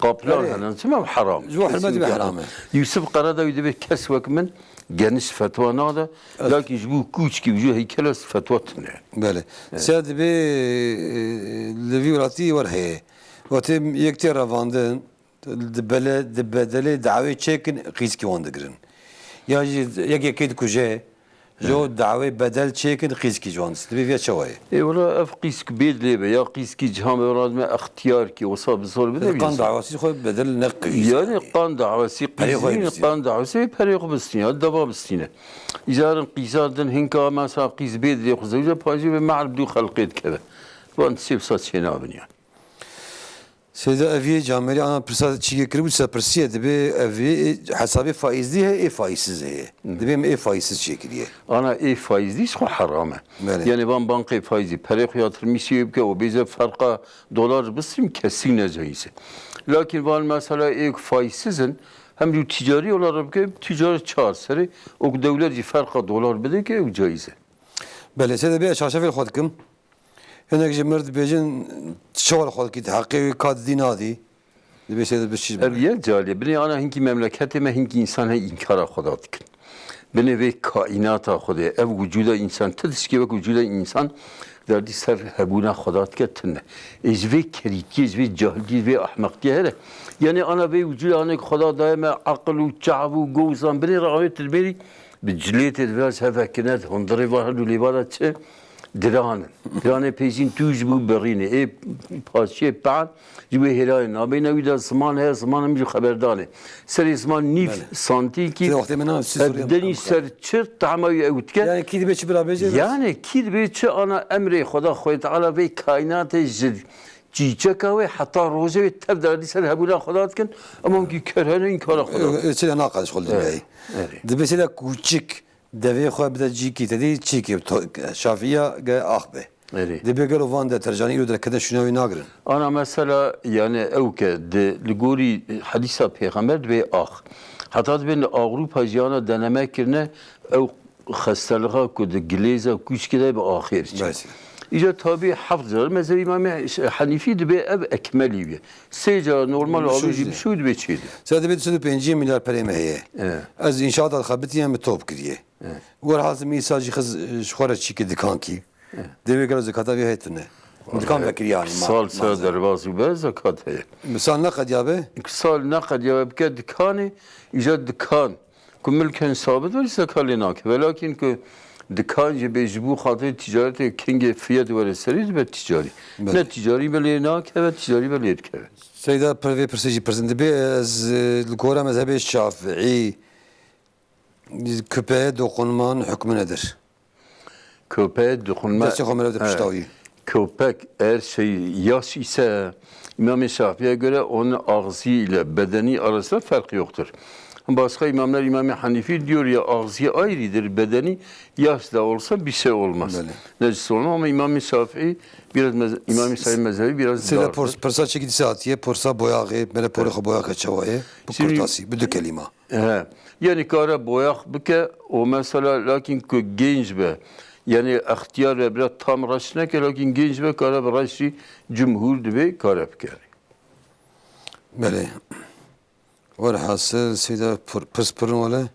S2: قابلان هنا تمام حرام
S1: جو حرمتي بحرام
S2: يوسف قرada يدبي كسوك من geniş fetva nada lakin bu kuç gibi ju heykelas fetvatne
S1: بله سيد بي لفيوراتي ورهي وتم يكتي رافاندن دبدله دعوه چيكن قيسكي واندگرن يا يك كيد كوجه جو دعوه بدل چيكن قيسكي جوانس دبي فيها شويه
S2: اي والله اف قيسك بيد ليبه يا قيسكي جهام وراد ما اختيار كي وصاب زول بده
S1: قان دعواسي خو بدل نقي
S2: يعني قان دعواسي قان دعواسي فريق بستين الدبا بستين اجار قيسادن هنكا ما سا قيس بيد لي خزوجه باجي مع بدو خلقيت كذا وانت سيب صات شنابن يعني
S1: سيدا أفي جامري أنا برسالة شيء كريم سبرسية دبي أفي حسابي فائز دي هي إيه فائز هي دبي إيه فائز شيء كريه
S2: أنا إيه فائز دي شو حرامه يعني بنك فائزي فرق ياترميسي يبكى وبيزا فرقة دولار بس كسينة جايزة لكن وان مثلا إيه فائزين هم جو تجاري ولا ربكي تجارة شهر سري وكدولة فرقة دولار بدك وجايزة
S1: بله سيدا بي أشاشة في خودكم هناك جمرد بيجن شغل خالك تحقيقي كاد دينادي دبي سيد بشيء
S2: أبيات جالية بني أنا هنكي مملكتي ما هنكي إنسان هي إنكار خداتك بني في كائنات خدا أو وجود إنسان تدرسكي وك وجود إنسان دردي سر هبونا خداتك تنه إجوي كريكي إجوي جاهلي إجوي أحمقتي هذا يعني أنا في وجود أنا خدا دائما عقل وشعب وجوزان بني رأيت البري بجليت الفاس هذا كنات هندري واحد وليبارات دران پیشین توش بود برینه ای پاسچه بعد جوی هلای نابینا ویدا زمان هست زمان هم جو خبردانه سری زمان نیف سانتی کی دنی سر چر تعمایی اوت که
S1: یعنی کی دیگه چی برابر
S2: یعنی کی دیگه چه آن امر خدا خود تعالی به کائنات جد چیچه که حتی روزه تبدأ دی سر هبونا خدا کن اما کی کرهنه این کار خدا
S1: چه ناقص خود دیگه دبی سیدا کوچیک دوی خواه بده جی کی تدی چی کی شافیه گه آخ به دبی گلو وان ده ترجانی رو در کده شنوی ناگرن
S2: أنا مثلا يعني أوك لجوري حديثة پیغمبر به آخ حتی بین أوروبا جانا دنما کرنه أو خستلغا كود جليزة كوش كده بآخر إجا تابع حفظ مثلا إمام حنيفي دبي أب أكملي بيه سيجا نورمال آبجي بشود بيشيد
S1: سيدا بيت 5 مليار بريمه هي از إنشاءات الخبرتي هم توب كريه ورحاز ميساجي خز شخورة شيك دكان كي دبي قالوا زكاة بيه هيتنه دكان بكري يعني
S2: سال درواز وبا زكاة هي
S1: مثال نقد يابه
S2: سال نقد يابه بك دكاني إجا دكان كمل كان ثابت ولا زكاة لناك ولكن ك دکان جه بیجبو خاطر تجارت کینگ فیات ولی سریز به تجاری نه تجاری بله نه که و تجاری بله که
S1: سیدا پروی پرسیجی پرسنده بی از الکورا مذهب شافعی köpeğe dokunman hükmü nedir?
S2: Köpeğe dokunma
S1: Gerçek homelerde piştavi.
S2: Köpek eğer yaş ise İmam-ı Şafii'ye göre onun ağzı ile bedeni arasında fark yoktur. Başka imamlar İmam-ı Hanifi diyor ya ağzı ayrıdır bedeni yaş da olsa bir şey olmaz. Necis olmaz ama İmam-ı Şafii biraz İmam-ı Şafii mezhebi biraz
S1: Sila porsa çekidi saatiye porsa boyağı böyle porsa boyağı kaçavayı bu kurtası bu kelime.
S2: Yani kara boyak bike o mesela lakin ki genç be yani ihtiyar ve biraz tam raşne ki lakin genç ve kara bir raşi cumhur dibe kara bike.
S1: Böyle. Velhasıl sida pırspırın öyle.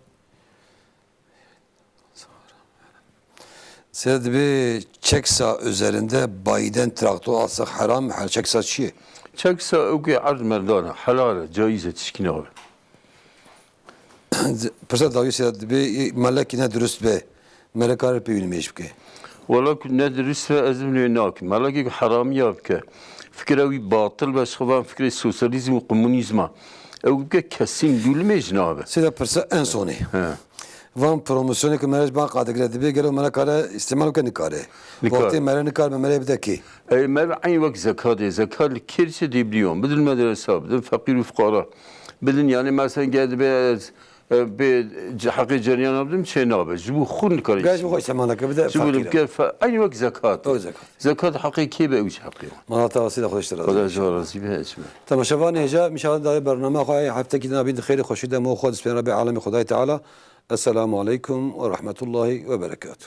S1: Sida bir çeksa üzerinde Biden traktör alsak haram mı? Çeksa çiğ.
S2: Çeksa öge arz merdana halal caiz etişkin abi.
S1: Pırsa davi sida bir melek yine dürüst be. Melek arı peyülmeyiş ki.
S2: Valla ne dürüst ve azimli nak. Melek haram yap ki. Fikrevi batıl ve şıvan fikri sosyalizm ve komünizma. او که کسی گلمه جنابه.
S1: سیدا پرسه انسانی. وام پروموسیونی که مرج با قاعده کرده بی گلو مرا کاره استعمال کنی کاره. وقتی مرا نکار به مرا بده کی؟
S2: مرا عین وقت زکات کرسی دیبلیون بدون مدرسه بدون فقیر و فقرا بدون یعنی مثلا گرد به حق جریان آبدم چه نابه جبو خون کاری.
S1: گاش بخوای استعمال کنی بده
S2: فقیر. جبو بکر عین وقت زکات. زکات حقیقی به اوج حقیقی.
S1: ما تواصل خودش ترازی.
S2: خدا جوازی به اسمه.
S1: تماشاوان هجا میشود دای برنامه خواهی هفته که نبید خیر خوشیده مو خود سپین رب عالم خدای تعالی. السلام علیکم و رحمت الله و برکاته.